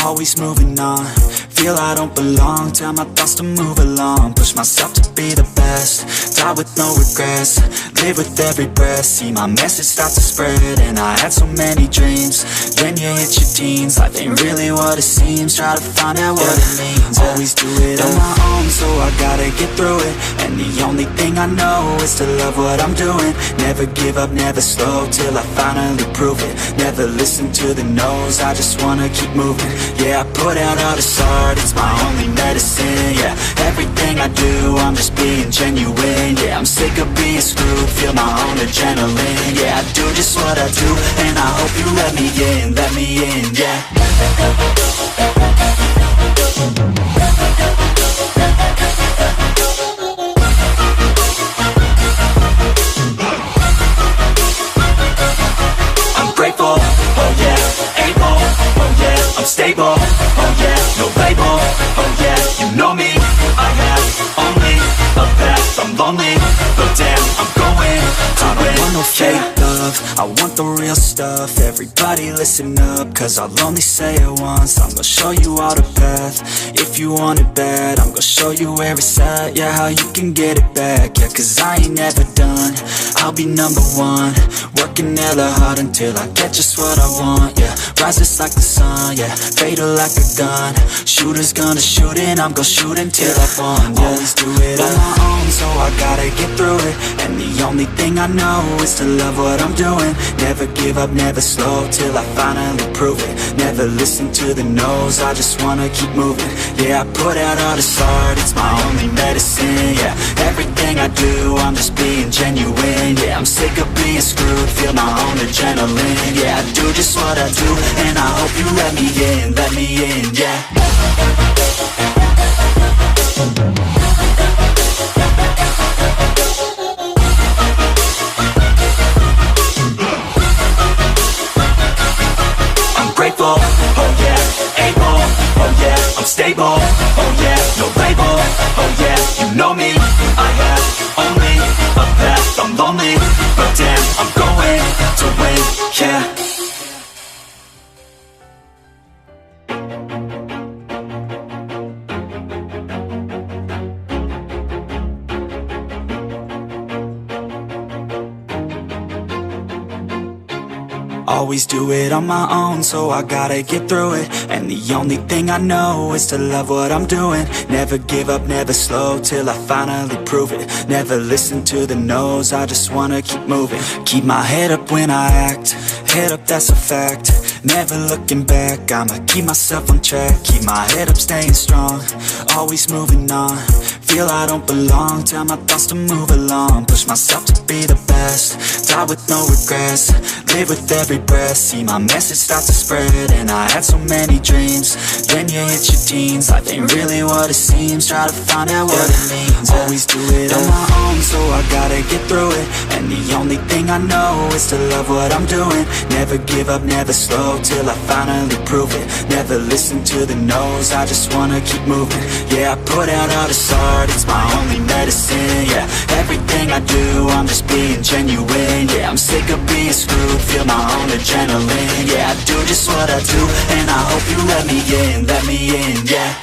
always moving on. Feel I don't belong, tell my thoughts to move along. Push myself to be the best, die with no regrets. Live with every breath, see my message start to spread. And I had so many dreams, then you hit your teens. Life ain't really what it seems, try to find out what it means. Always do it on my own, so I gotta get through it. And the only thing I know is to love what I'm doing. Never give up, never slow, till I finally prove it. Never listen to the no's, I just wanna keep moving. Yeah, I put out all this art, it's my only medicine. Yeah, everything I do, I'm just being genuine. Yeah, I'm sick of being screwed, feel my own adrenaline. Yeah, I do just what I do, and I hope you let me in, yeah. I'm grateful, oh yeah, able, oh yeah, I'm stable, oh yeah, no label, oh yeah, you know me, I have only a path, I'm lonely, but damn, I'm going to win. I don't want no fake love, I want the real stuff. Everybody listen up, cause I'll only say it once. I'm gonna show you all the path, if you want it bad. I'm gonna show you where it's at, yeah, how you can get it back. Yeah, cause I ain't never done, I'll be number one. Working hella hard until I get just what I want, yeah. Rises like the sun, yeah, fatal like a gun. Shooters gonna shoot and I'm gonna shoot until I won, yeah. Always do it on my own, so I gotta get through it. And the only thing I know is to love what I'm doing. Never give up, never slow, till I finally prove it. Never listen to the no's, I just wanna keep moving. Yeah, I put out all this art, it's my only medicine. Yeah, everything I do, I'm just being genuine. Yeah, I'm sick of being screwed, feel my own adrenaline. Yeah, I do just what I do, and I hope you let me in, yeah. Grateful, oh yeah, able, oh yeah, I'm stable, oh yeah, no label, oh yeah, you know me, I have only a path, I'm lonely, but damn, I'm going to win, yeah. Always do it on my own, so I gotta get through it. And the only thing I know is to love what I'm doing. Never give up, never slow, till I finally prove it. Never listen to the no's, I just wanna keep moving. Keep my head up when I act, head up, that's a fact. Never looking back, I'ma keep myself on track. Keep my head up, staying strong, always moving on. Feel I don't belong, tell my thoughts to move along. Push myself to be the best, die with no regrets. Live with every breath, see my message start to spread. And I had so many dreams, then you hit your teens. Life ain't really what it seems, try to find out what it means. Always do it on my own, so I gotta get through it. And the only thing I know is to love what I'm doing. Never give up, never slow, till I finally prove it. Never listen to the no's, I just wanna keep moving. Yeah, I put out all this art, it's my only medicine. Yeah, everything I do, I'm just being genuine. Yeah, I'm sick of being screwed, feel my own adrenaline. Yeah, I do just what I do, and I hope you let me in, yeah.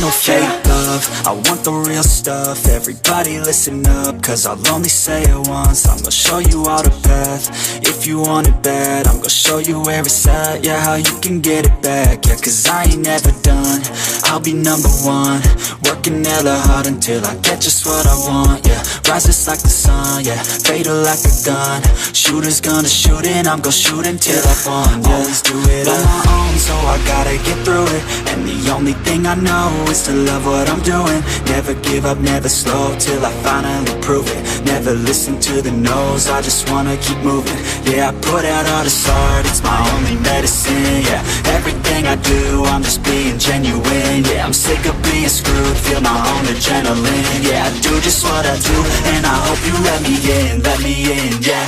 no fake love, I want the real stuff. Everybody listen up, cause I'll only say it once. I'm gonna show you all the path. If you want it bad, I'm gonna show you where it's at. Yeah, how you can get it back. Yeah, cause I ain't never done. I'll be number one, working hella hard until I get just what I want. Yeah, rises like the sun, yeah, fatal like a gun. Shooters gonna shoot and I'm gonna shoot until I won. Yeah. Always do it on my own, so I gotta get through it. And the only thing I know is to love what I'm doing. Never give up, never slow, till I finally prove it. Never listen to the no's, I just wanna keep moving. Yeah, I put out all this art, it's my only medicine. Yeah, everything I do, I'm just being genuine. Yeah, I'm sick of being screwed, feel my own adrenaline. Yeah, I do just what I do, and I hope you let me in, yeah.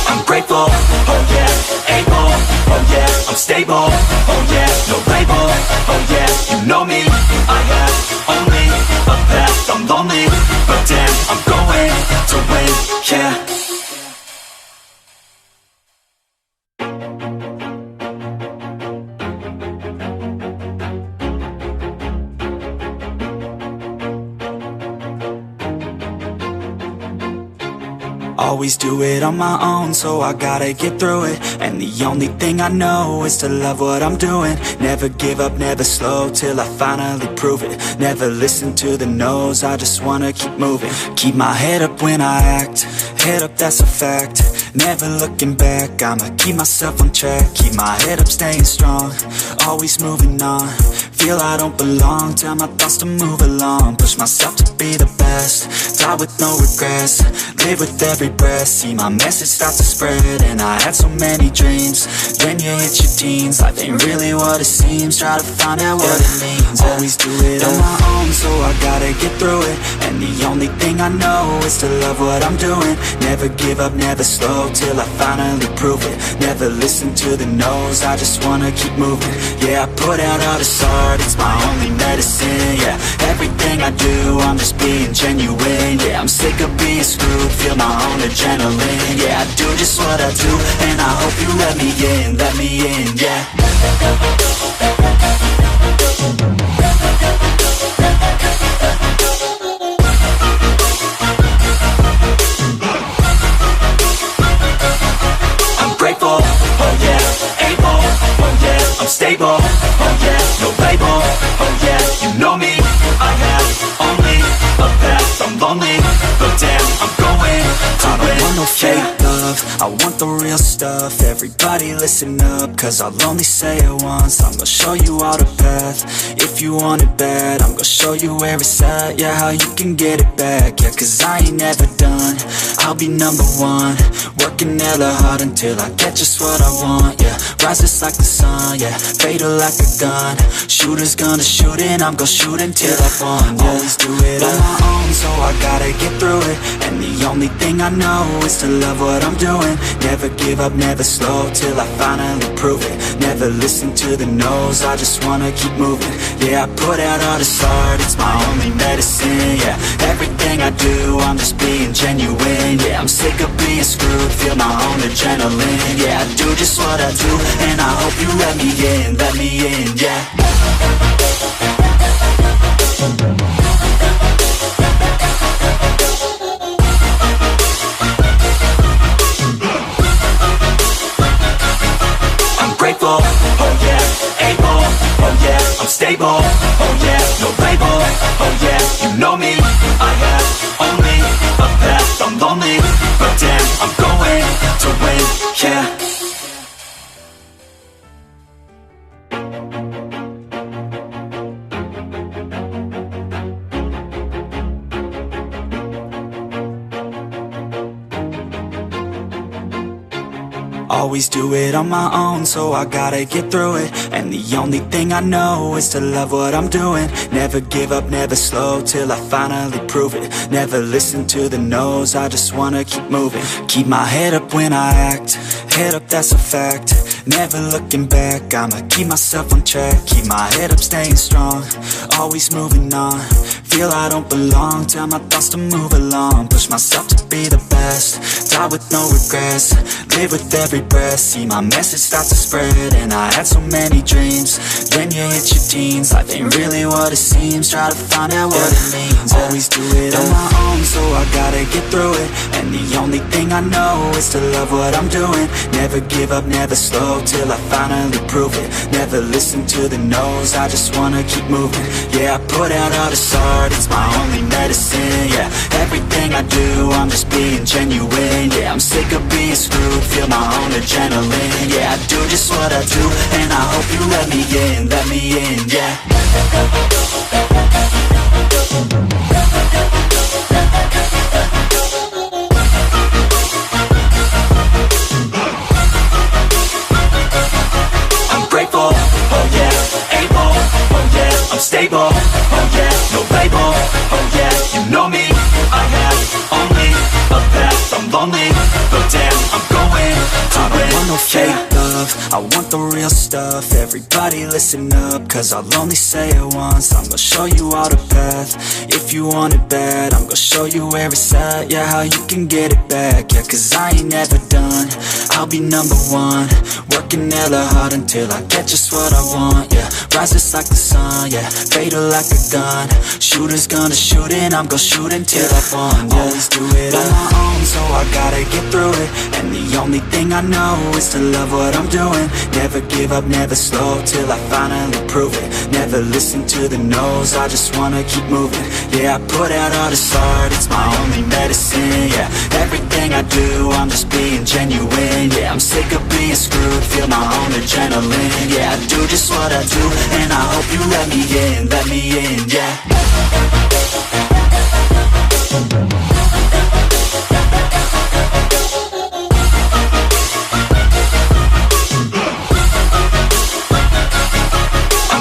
I'm grateful, oh yeah, able, oh yeah, I'm stable, oh yeah, no label, oh yeah, you know me, I have only a path, I'm lonely, but damn, I'm going to win, yeah. Always do it on my own, so I gotta get through it. And the only thing I know is to love what I'm doing. Never give up, never slow, till I finally prove it. Never listen to the no's, I just wanna keep moving. Keep my head up when I act, head up, that's a fact. Never looking back, I'ma keep myself on track. Keep my head up, staying strong, always moving on. Feel I don't belong, tell my thoughts to move along. Push myself to be the best, die with no regrets. Live with every breath, see my message start to spread. And I had so many dreams, then you hit your teens. Life ain't really what it seems, try to find out what it means. Always do it on my own, so I gotta get through it. And the only thing I know is to love what I'm doing. Never give up, never slow, till I finally prove it. Never listen to the no's, I just wanna keep moving. Yeah, I put out all this art, it's my only medicine. Yeah, everything I do, I'm just being genuine. Yeah, I'm sick of being screwed, feel my own adrenaline. Yeah, I do just what I do, and I hope you let me in, yeah. I'm grateful, oh yeah, able, oh yeah, I'm stable, oh yeah, no label, oh yeah, you know me, I have only a path, I'm lonely, but damn, I'm going to win. I don't want no fake love, I want the real stuff. Everybody listen up, cause I'll only say it once. I'm gonna show you all the path. If you want it bad, I'm gonna show you where it's at. Yeah, how you can get it back. Yeah, cause I ain't never done. I'll be number one, working hella hard until I get just what I want. Yeah, rises like the sun, yeah, fatal like a gun. Shooters gonna shoot and I'm gonna shoot until I won. Yeah. Always do it on my own, so I gotta get through it. And the only thing I know is to love what I'm doing. Never give up, never slow, till I finally prove it. Never listen to the no's, I just wanna keep moving. Yeah, I put out all this art, it's my only medicine. Yeah, everything I do, I'm just being genuine. Yeah, I'm sick of being screwed, feel my own adrenaline. Yeah, I do just what I do, and I hope you let me in, yeah. I'm grateful, oh yeah, able, oh yeah, I'm stable, oh yeah, no label, oh yeah, you know me, I have only a path, I'm lonely, but damn, I'm going to win, yeah. Always do it on my own, so I gotta get through it. And the only thing I know is to love what I'm doing. Never give up, never slow, till I finally prove it. Never listen to the no's, I just wanna keep moving. Keep my head up when I act, head up, that's a fact. Never looking back, I'ma keep myself on track. Keep my head up, staying strong, always moving on. Feel Feel I don't belong, tell my thoughts to move along. Push myself to be the best, die with no regrets. Live with every breath, see my message start to spread. And I had so many dreams, then you hit your teens. Life ain't really what it seems, try to find out what it means. Always do it on my own, so I gotta get through it. And the only thing I know is to love what I'm doing. Never give up, never slow, till I finally prove it. Never listen to the no's, I just wanna keep moving. Yeah, I put out all this art, it's my only medicine. Yeah, everything I do, I'm just being genuine. Yeah, I'm sick of being screwed, feel my own adrenaline. Yeah, I do just what I do, and I hope you let me in, yeah. I'm grateful, oh yeah, able, oh yeah, I'm stable, oh yeah, no label, oh yeah, you know me, I have only a path, I'm lonely, but damn, I'm going to win. I want no fake love, I want the real stuff. Everybody listen up, cause I'll only say it once. I'm gonna show you all the path, if you want it bad. I'm gonna show you where it's at, yeah, how you can get it back. Yeah, cause I ain't never done, I'll be number one. Working hella hard until I get just what I want, yeah. Rises like the sun, yeah, fatal like a gun. Shooters gonna shoot and I'm gonna shoot until I won, yeah. Always do it on my own, so I gotta get through it. And the only thing I know is to love what I'm doing. Never give up, never slow, till I finally prove it. Never listen to the no's, I just wanna keep moving. Yeah, I put out all this art, it's my only medicine. Yeah, everything I do, I'm just being genuine. Yeah, I'm sick of being screwed, feel my own adrenaline. Yeah, I do just what I do, and I hope you let me in, yeah.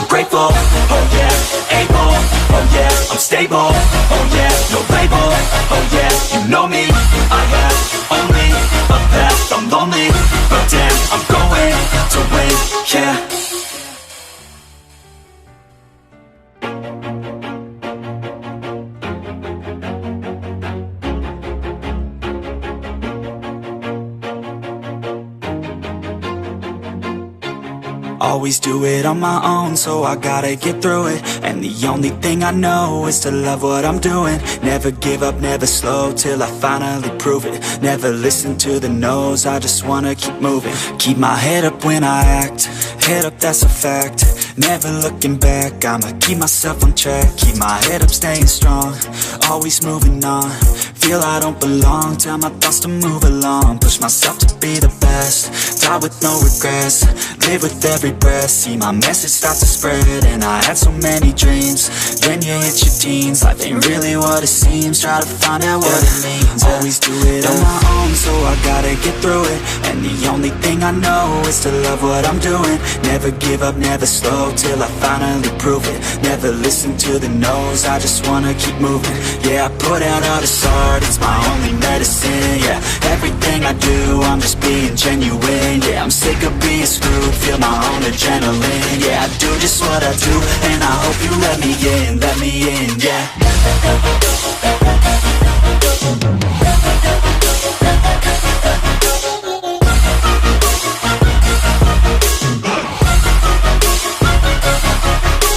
Grateful, oh yeah, able, oh yeah, I'm stable, oh yeah, no label, oh yeah, you know me, I have only a path, I'm lonely, but damn, I'm going to win, yeah. Always do it on my own, so I gotta get through it. And the only thing I know is to love what I'm doing. Never give up, never slow, till I finally prove it. Never listen to the no's, I just wanna keep moving. Keep my head up when I act, head up, that's a fact. Never looking back, I'ma keep myself on track. Keep my head up, staying strong, always moving on. Feel I don't belong, tell my thoughts to move along. Push myself to be the best, die with no regrets. Live with every breath, see my message start to spread. And I had so many dreams, then you hit your teens. Life ain't really what it seems, try to find out what it means. Always do it on my own, so I gotta get through it. And the only thing I know is to love what I'm doing. Never give up, never slow, till I finally prove it. Never listen to the no's, I just wanna keep moving. Yeah, I put out all this art, it's my only medicine. Yeah, everything I do, I'm just being genuine. Yeah, I'm sick of being screwed, feel my own adrenaline. Yeah, I do just what I do, and I hope you let me in, yeah.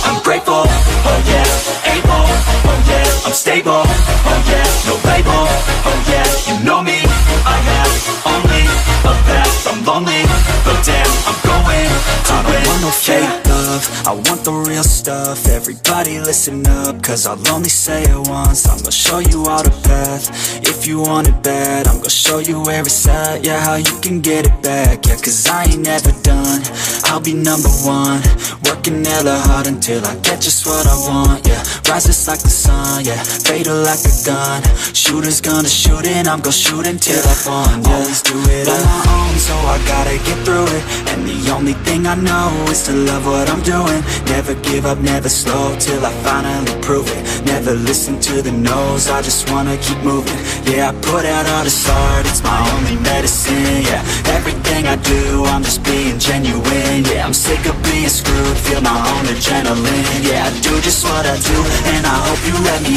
I'm grateful, oh yeah, able, oh yeah, I'm stable, oh yeah, no label, oh yeah, you know me, I have only a path, I'm lonely, but damn, I'm going to win. I don't want no fake love, I want the real stuff. Everybody listen up, cause I'll only say it once. I'm gonna show you all the path, if you want it bad. I'm gonna show you where it's at, yeah, how you can get it back. Yeah, cause I ain't never done, I'll be number one. Working hella hard until I get just what I want, yeah. Rises like the sun, yeah, fatal like a gun. Shooters gonna shoot and I'm gonna shoot until I won, yeah. Always do it on my own, so I gotta get through it. And the only thing I know is to love what I'm doing. Never give up, never slow, till I finally prove it. Never listen to the no's, I just wanna keep moving. Yeah, I put out all this art, it's my only medicine. Yeah, everything I do, I'm just being genuine. Yeah, I'm sick of being screwed, feel my own adrenaline. Yeah, I do just what I do, and I hope you let me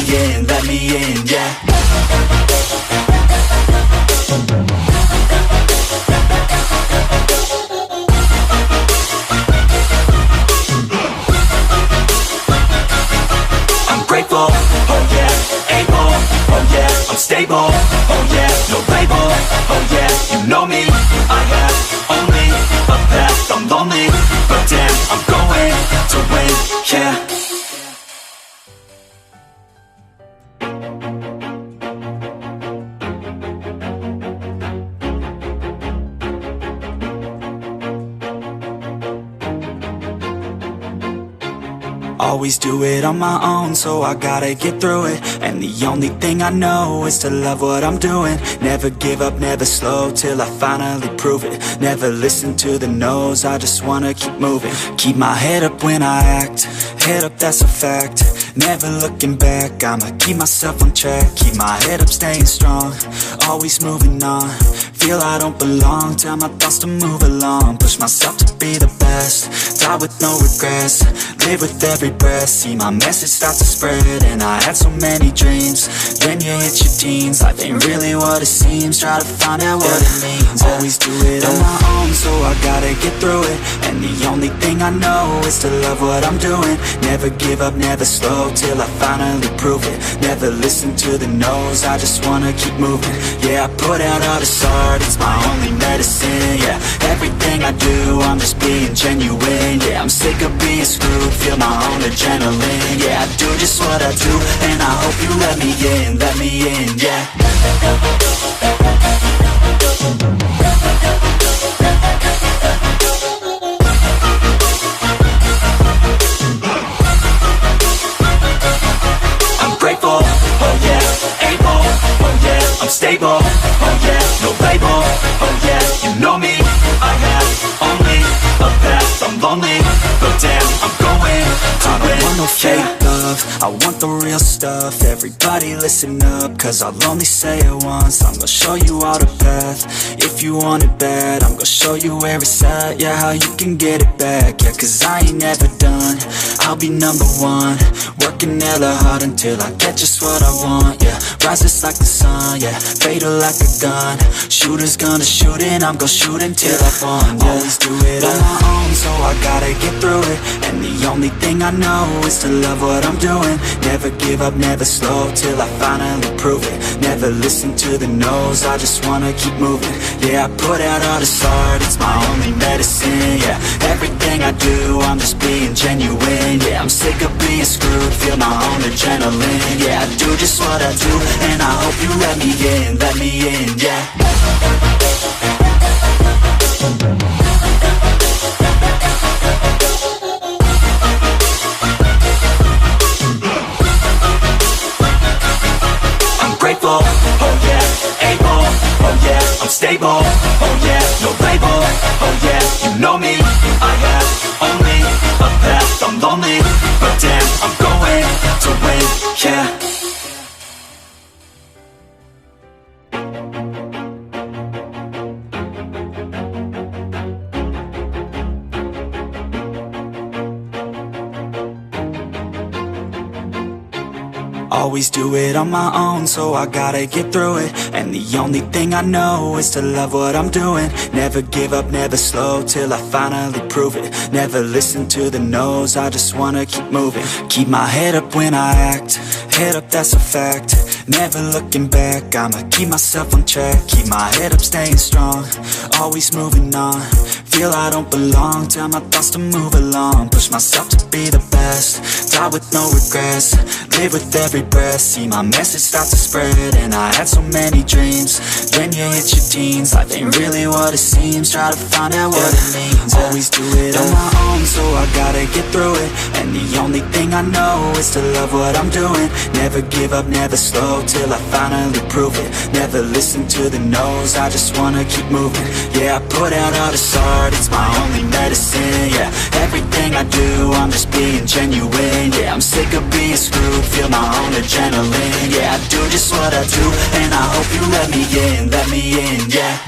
in, yeah. Grateful, oh yeah, able, oh yeah, I'm stable, oh yeah, no label, oh yeah, you know me, I have only a path, I'm lonely, but damn, I'm going to win, yeah. Always do it on my own, so I gotta get through it. And the only thing I know is to love what I'm doing. Never give up, never slow, till I finally prove it. Never listen to the no's, I just wanna keep moving. Keep my head up when I act, head up, that's a fact. Never looking back, I'ma keep myself on track. Keep my head up, staying strong, always moving on. Feel I don't belong, tell my thoughts to move along. Push myself to be the best, die with no regrets. Live with every breath, see my message start to spread. And I had so many dreams, then you hit your teens. Life ain't really what it seems, try to find out what it means. Always do it on my own, so I gotta get through it. And the only thing I know is to love what I'm doing. Never give up, never slow, till I finally prove it. Never listen to the no's, I just wanna keep moving. Yeah, I put out all this art, it's my only medicine. Yeah, everything I do, I'm just being genuine. Yeah, I'm sick of being screwed, feel my own adrenaline. Yeah, I do just what I do, and I hope you let me in, yeah. I'm grateful, oh yeah, able, oh yeah, I'm stable, oh yeah, no label, oh yeah, you know me, I have only a path, I'm lonely, but damn, I'm going to win. I don't want no fake love, I want the real stuff. Everybody listen up, cause I'll only say it once. I'm gonna show you all the path, if you want it bad. I'm gonna show you where it's at, yeah, how you can get it back. Yeah, cause I ain't never done, I'll be number one. Working hella hard until I get just what I want, yeah. Rises like the sun, yeah, fatal like a gun. Shooter's gonna shoot and I'm gonna shoot until I won, yeah. Always do it on my own, so I gotta get through it. And the only thing I know is to love what I'm doing. Never give up, never slow, till I finally prove it. Never listen to the no's, I just wanna keep moving. Yeah, I put out all this art, it's my only medicine. Yeah, everything I do, I'm just being genuine. Yeah, I'm sick of being screwed, feel my own adrenaline. Yeah, I do just what I do, and I hope you let me in, yeah. Grateful, oh yeah, able, oh yeah, I'm stable, oh yeah, no label, oh yeah, you know me, I have only a path, I'm lonely, but damn, I'm going to win, yeah. Always do it on my own, so I gotta get through it. And the only thing I know is to love what I'm doing. Never give up, never slow, till I finally prove it. Never listen to the no's, I just wanna keep moving. Keep my head up when I act, head up, that's a fact. Never looking back, I'ma keep myself on track. Keep my head up, staying strong, always moving on. Feel I don't belong, tell my thoughts to move along. Push myself to be the best, die with no regrets. Live with every breath, see my message start to spread. And I had so many dreams, then you hit your teens. Life ain't really what it seems, try to find out what it means. Always do it on my own, so I gotta get through it. And the only thing I know is to love what I'm doing. Never give up, never slow, till I finally prove it. Never listen to the no's, I just wanna keep moving. Yeah, I put out all this art, it's my only medicine. Yeah, everything I do, I'm just being genuine. Yeah, I'm sick of being screwed, feel my own adrenaline. Yeah, I do just what I do, and I hope you let me in, yeah.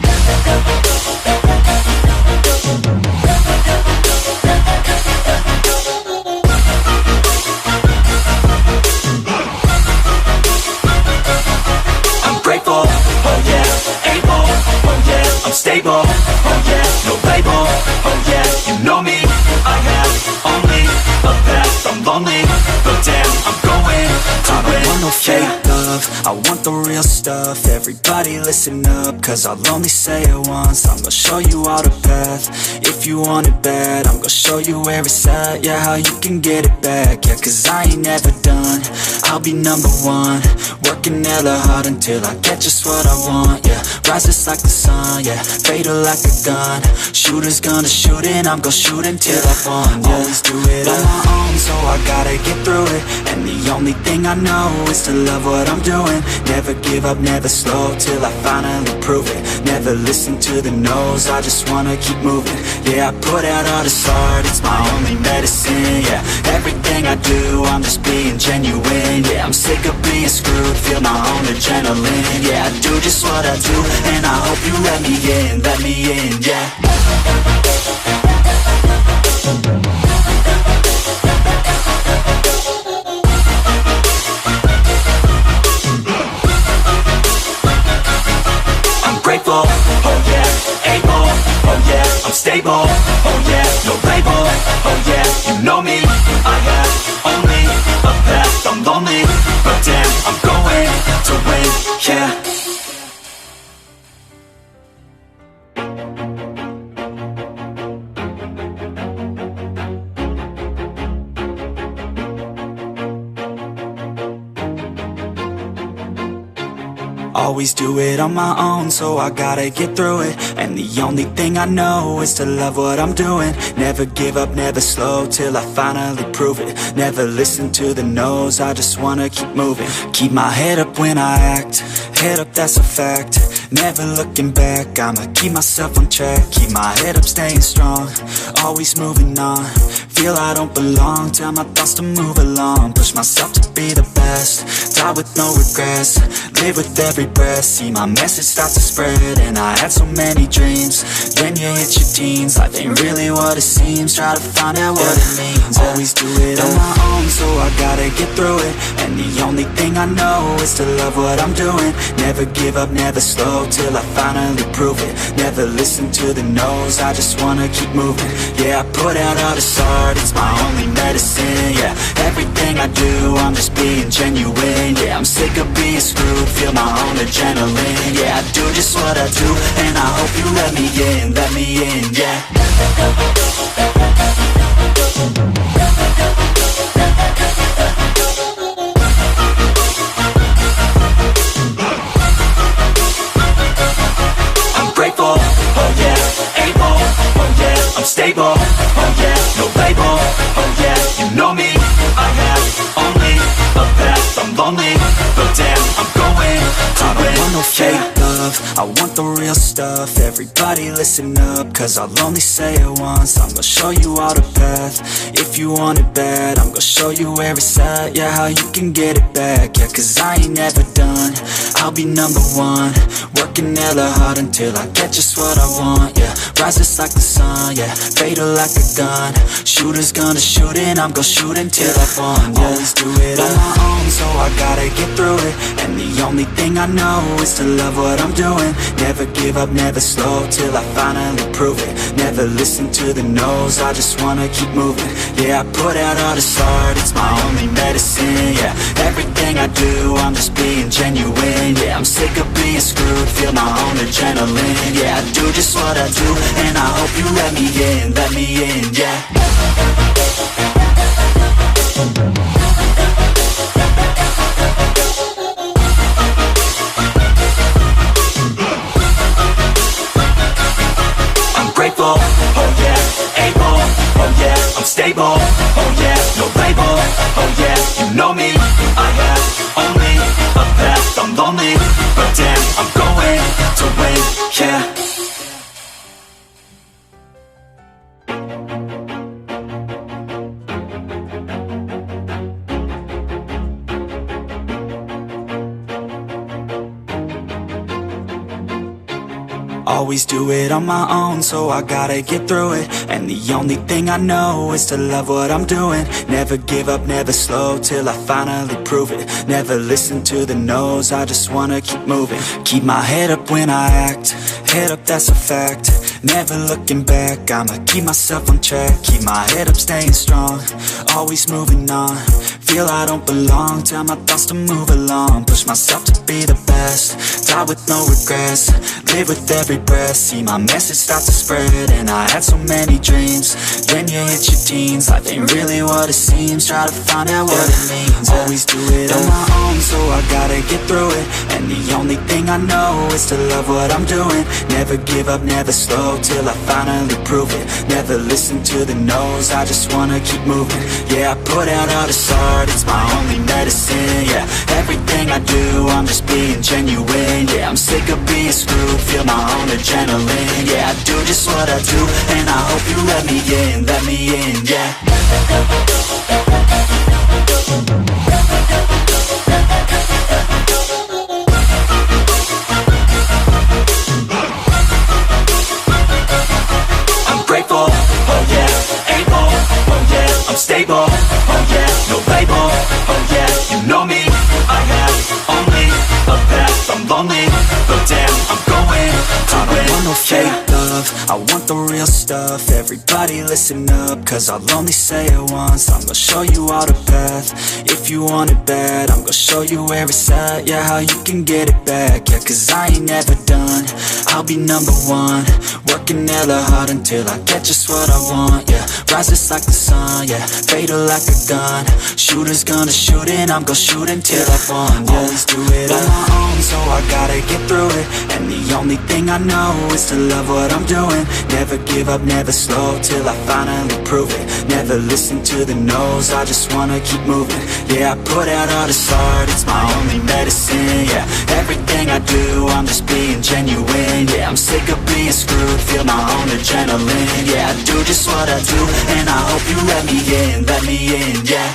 no fake love, I want the real stuff. Everybody listen up, cause I'll only say it once. I'm gonna show you all the path. If you want it bad, I'm gonna show you where it's at. Yeah, how you can get it back. Yeah, cause I ain't never done, I'll be number one. Working hella hard until I get just what I want. Yeah, rises like the sun, yeah, fatal like a gun. Shooters gonna shoot and I'm gonna shoot until I won. Yeah, always do it on my own, so I gotta get through it. And the only thing I know is to love what I'm doing. Never give up, never slow, till I finally prove it. Never listen to the no's, I just wanna keep moving. Yeah, I put out all this art, it's my only medicine. Yeah, everything I do, I'm just being genuine. Yeah, I'm sick of being screwed, feel my own adrenaline. Yeah, I do just what I do, and I hope you let me in, yeah. Grateful, oh yeah, able, oh yeah, I'm stable, oh yeah, no label, oh yeah, you know me, I have only a path, I'm lonely, but damn, I'm going to win, yeah. Always do it on my own, so I gotta get through it. And the only thing I know is to love what I'm doing. Never give up, never slow, till I finally prove it. Never listen to the no's, I just wanna keep moving. Keep my head up when I act, head up, that's a fact. Never looking back, I'ma keep myself on track. Keep my head up, staying strong, always moving on. Feel I don't belong, tell my thoughts to move along. Push myself to be the best, die with no regrets. Live with every breath, see my message start to spread. And I had so many dreams, then you hit your teens. Life ain't really what it seems, try to find out what it means. Always do it on my own, so I gotta get through it. And the only thing I know is to love what I'm doing. Never give up, never slow, till I finally prove it. Never listen to the no's, I just wanna keep moving. Yeah, I put out all this art, it's my only medicine. Yeah, everything I do, I'm just being genuine. Yeah, I'm sick of being screwed, feel my own adrenaline. Yeah, I do just what I do, and I hope you let me in, yeah. I'm grateful, oh yeah, able, oh yeah, I'm stable, oh yeah, no label, oh yeah, you know me, I have only a path, I'm lonely, but damn, I'm going to win. I don't want no fake love, I want the real stuff. Everybody listen up, cause I'll only say it once. I'm gonna show you all the path. If you want it bad, I'm gonna show you where it's at. Yeah, how you can get it back. Yeah, cause I ain't never done, I'll be number one. Working hella hard until I get just what I want. Yeah, rises like the sun, yeah, fatal like a gun. Shooters gonna shoot and I'm gonna shoot until I won. Yeah, always do it on my own, so I gotta get through it. And the only thing I know is to love what I'm doing. Never give up, never slow, till I finally prove it. Never listen to the no's, I just wanna keep moving. Yeah, I put out all this art, it's my only medicine. Yeah, everything I do, I'm just being genuine. Yeah, I'm sick of being screwed, feel my own adrenaline. Yeah, I do just what I do, and I hope you let me in, yeah. I'm grateful, oh yeah, able, oh yeah, I'm stable, oh yeah, no label, oh yeah, you know me, I have only a path, I'm lonely, but damn, I'm going to win, yeah. Always do it on my own, so I gotta get through it. And the only thing I know is to love what I'm doing. Never give up, never slow, till I finally prove it. Never listen to the no's, I just wanna keep moving. Keep my head up when I act, head up, that's a fact. Never looking back, I'ma keep myself on track. Keep my head up, staying strong, always moving on. Feel I don't belong, tell my thoughts to move along. Push myself to be the best, die with no regrets. Live with every breath, see my message start to spread. And I had so many dreams, then you hit your teens. Life ain't really what it seems, try to find out what it means. Always do it on my own, so I gotta get through it. And the only thing I know is to love what I'm doing. Never give up, never slow, till I finally prove it. Never listen to the no's, I just wanna keep moving. Yeah, I put out all this art, it's my only medicine. Yeah, everything I do, I'm just being genuine. Yeah, I'm sick of being screwed, feel my own adrenaline. Yeah, I do just what I do, and I hope you let me in, yeah. I'm grateful, oh yeah, able, oh yeah, I'm stable, oh yeah, no label, oh yeah, you know me, I have only a path, I'm lonely, but damn, I'm going to win. I don't want no fake love, I want the real stuff. Everybody listen up, cause I'll only say it once. I'm gonna show you all the path, if you want it bad. I'm gonna show you where it's at, yeah, how you can get it back. Yeah, cause I ain't never done, I'll be number one. Working hella hard until I get just what I want, yeah. Rises like the sun, yeah, fatal like a gun. Shooter's gonna shoot and I'm gonna shoot until I won, yeah. Always do it on my own, so I gotta get through it. And the only thing I know is to love what I'm doing. Never give up, never slow, till I finally prove it. Never listen to the no's, I just wanna keep moving. Yeah, I put out all this art, it's my only medicine. Yeah, everything I do, I'm just being genuine. Yeah, I'm sick of being screwed, feel my own adrenaline. Yeah, I do just what I do, and I hope you let me in, yeah.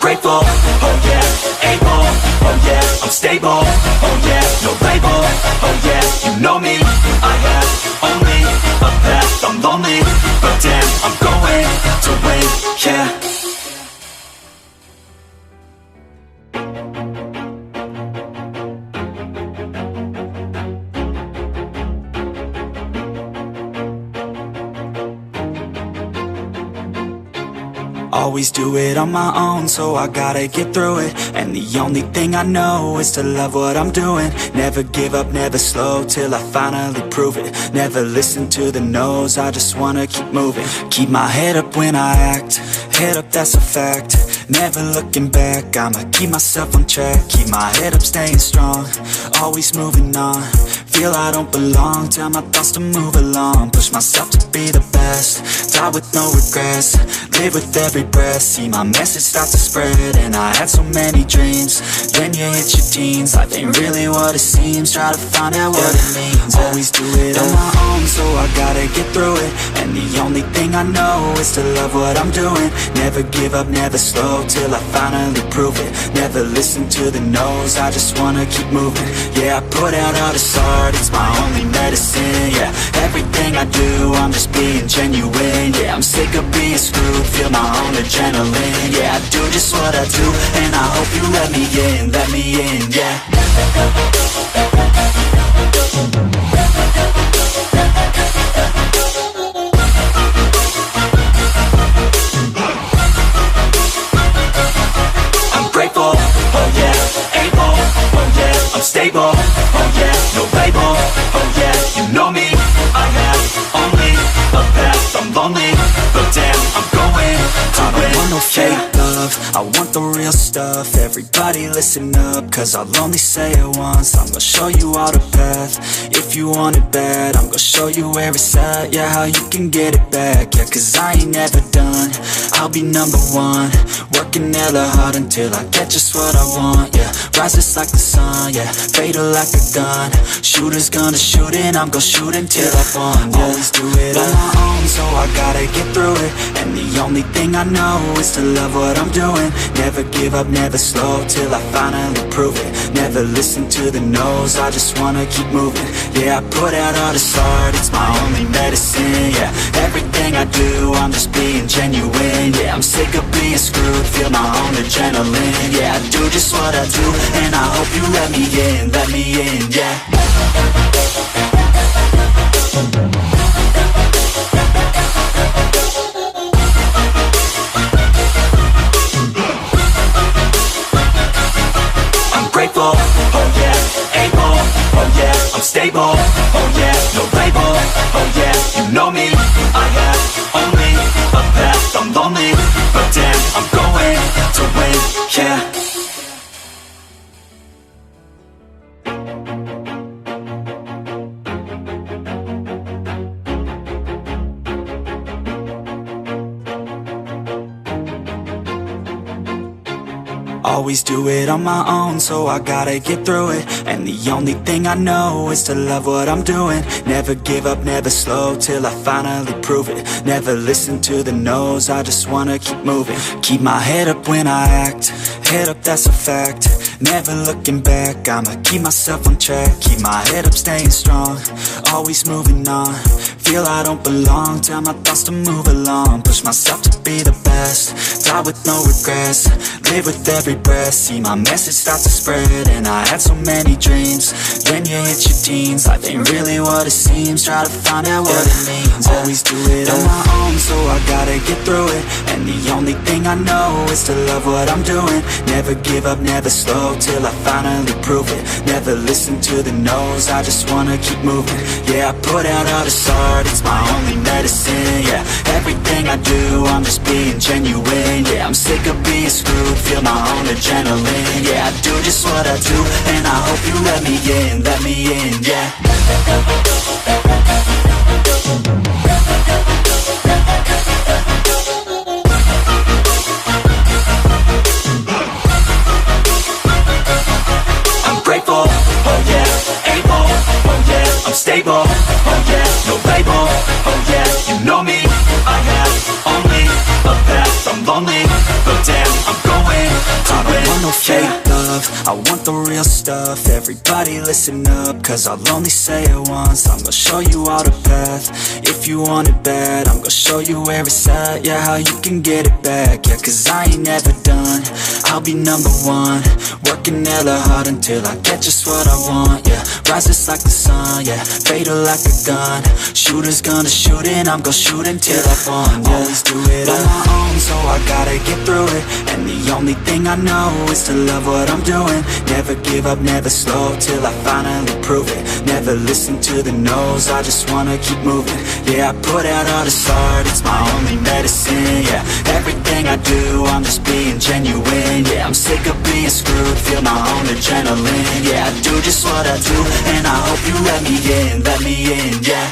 Grateful, oh yeah, able, oh yeah, I'm stable, oh yeah, no label, oh yeah, you know me, I have only a path, I'm lonely, but damn, I'm going to win, yeah. Always do it on my own, so I gotta get through it. And the only thing I know is to love what I'm doing. Never give up, never slow, till I finally prove it. Never listen to the no's, I just wanna keep moving. Keep my head up when I act, head up, that's a fact. Never looking back, I'ma keep myself on track. Keep my head up, staying strong, always moving on. Feel I don't belong, tell my thoughts to move along. Push myself to be the best, die with no regrets. Live with every breath, see my message start to spread. And I had so many dreams, then you hit your teens. Life ain't really what it seems, try to find out what it means. Always do it on my own, so I gotta get through it. And the only thing I know is to love what I'm doing. Never give up, never slow, till I finally prove it. Never listen to the no's, I just wanna keep moving. Yeah, I put out all this art, it's my only medicine. Yeah, everything I do, I'm just being genuine. Yeah, I'm sick of being screwed, feel my own adrenaline. Yeah, I do just what I do, and I hope you let me in, yeah. Grateful, oh yeah, able, oh yeah, I'm stable, oh yeah, no label, oh yeah, you know me, I have only a path, I'm lonely, but damn, I'm going to win. I don't want no fake love, I want the real stuff. Everybody listen up, cause I'll only say it once. I'm gonna show you all the path, if you want it bad. I'm gonna show you where it's at, yeah, how you can get it back. Yeah, cause I ain't never done, I'll be number one. Working hella hard until I get just what I want, yeah. Rises like the sun, yeah, fatal like a gun. Shooter's gonna shoot and I'm gonna shoot until I won, yeah. Always do it on my own, so I gotta get through it. And the only thing I know is to love what I'm doing. Never give up, never slow, till I finally prove it. never listen to the no's, I just wanna keep moving. Yeah, I put out all this art, it's my only medicine. Yeah, everything I do, I'm just being genuine. Yeah, I'm sick of being screwed, feel my own adrenaline. Yeah, I do just what I do, and I hope you let me in, yeah. Grateful, oh yeah, able, oh yeah, I'm stable, oh yeah, no label, oh yeah, you know me, I have only a path, I'm lonely, but damn, I'm going to win, yeah. Always do it on my own, so I gotta get through it. And the only thing I know is to love what I'm doing. Never give up, never slow, till I finally prove it. Never listen to the no's, I just wanna keep moving. Keep my head up when I act, head up, that's a fact. Never looking back, I'ma keep myself on track. Keep my head up, staying strong, always moving on. Feel I don't belong, tell my thoughts to move along. Push myself to be the best, die with no regrets. Live with every breath, see my message start to spread. And I had so many dreams, then you hit your teens. Life ain't really what it seems, try to find out what it means. Always do it on my own, so I gotta get through it. And the only thing I know is to love what I'm doing. Never give up, never slow, till I finally prove it. Never listen to the no's, I just wanna keep moving. Yeah, I put out all this art, it's my only medicine. Yeah, everything I do, I'm just being genuine. Yeah, I'm sick of being screwed, feel my own adrenaline. Yeah, I do just what I do, and I hope you let me in, yeah. I'm grateful, oh yeah, able, oh yeah, I'm stable, oh yeah, no label, oh yeah, you know me, I have only a path, I'm lonely, but damn, I'm going to win. I want no fake love, I want the real stuff. Everybody listen up, cause I'll only say it once. I'm gonna show you all the path, if you want it bad. I'm gonna show you where it's at, yeah, how you can get it back. Yeah, cause I ain't never done, I'll be number one. Working hella hard until I get just what I want, yeah. Rises like the sun, yeah, fatal like a gun. Shooter's gonna shoot and I'm gonna shoot until I won, yeah. Always do it on my own, so I gotta get through it. And the only thing I know is to love what I'm doing. Never give up, never slow, till I finally prove it. Never listen to the no's, I just wanna keep moving. Yeah, I put out all this art, it's my only medicine. Yeah, everything I do, I'm just being genuine. Yeah, I'm sick of being screwed, feel my own adrenaline. Yeah, I do just what I do, and I hope you let me in, yeah.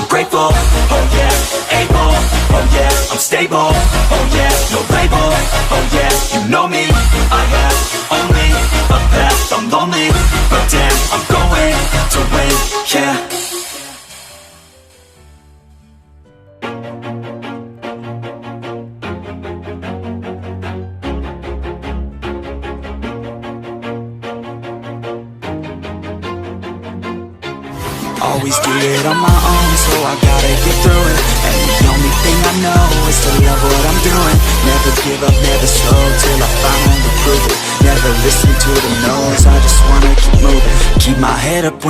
Grateful, oh yeah, able, oh yeah, I'm stable, oh yeah, no label, oh yeah, you know me, I have only a path, I'm lonely, but damn, I'm going to win, yeah. Always do it on my own, so I gotta get through it. And the only thing I know is to love what I'm doing. Never give up, never slow, till I finally prove it. Never listen to the no's, I just wanna keep moving. Keep my head up when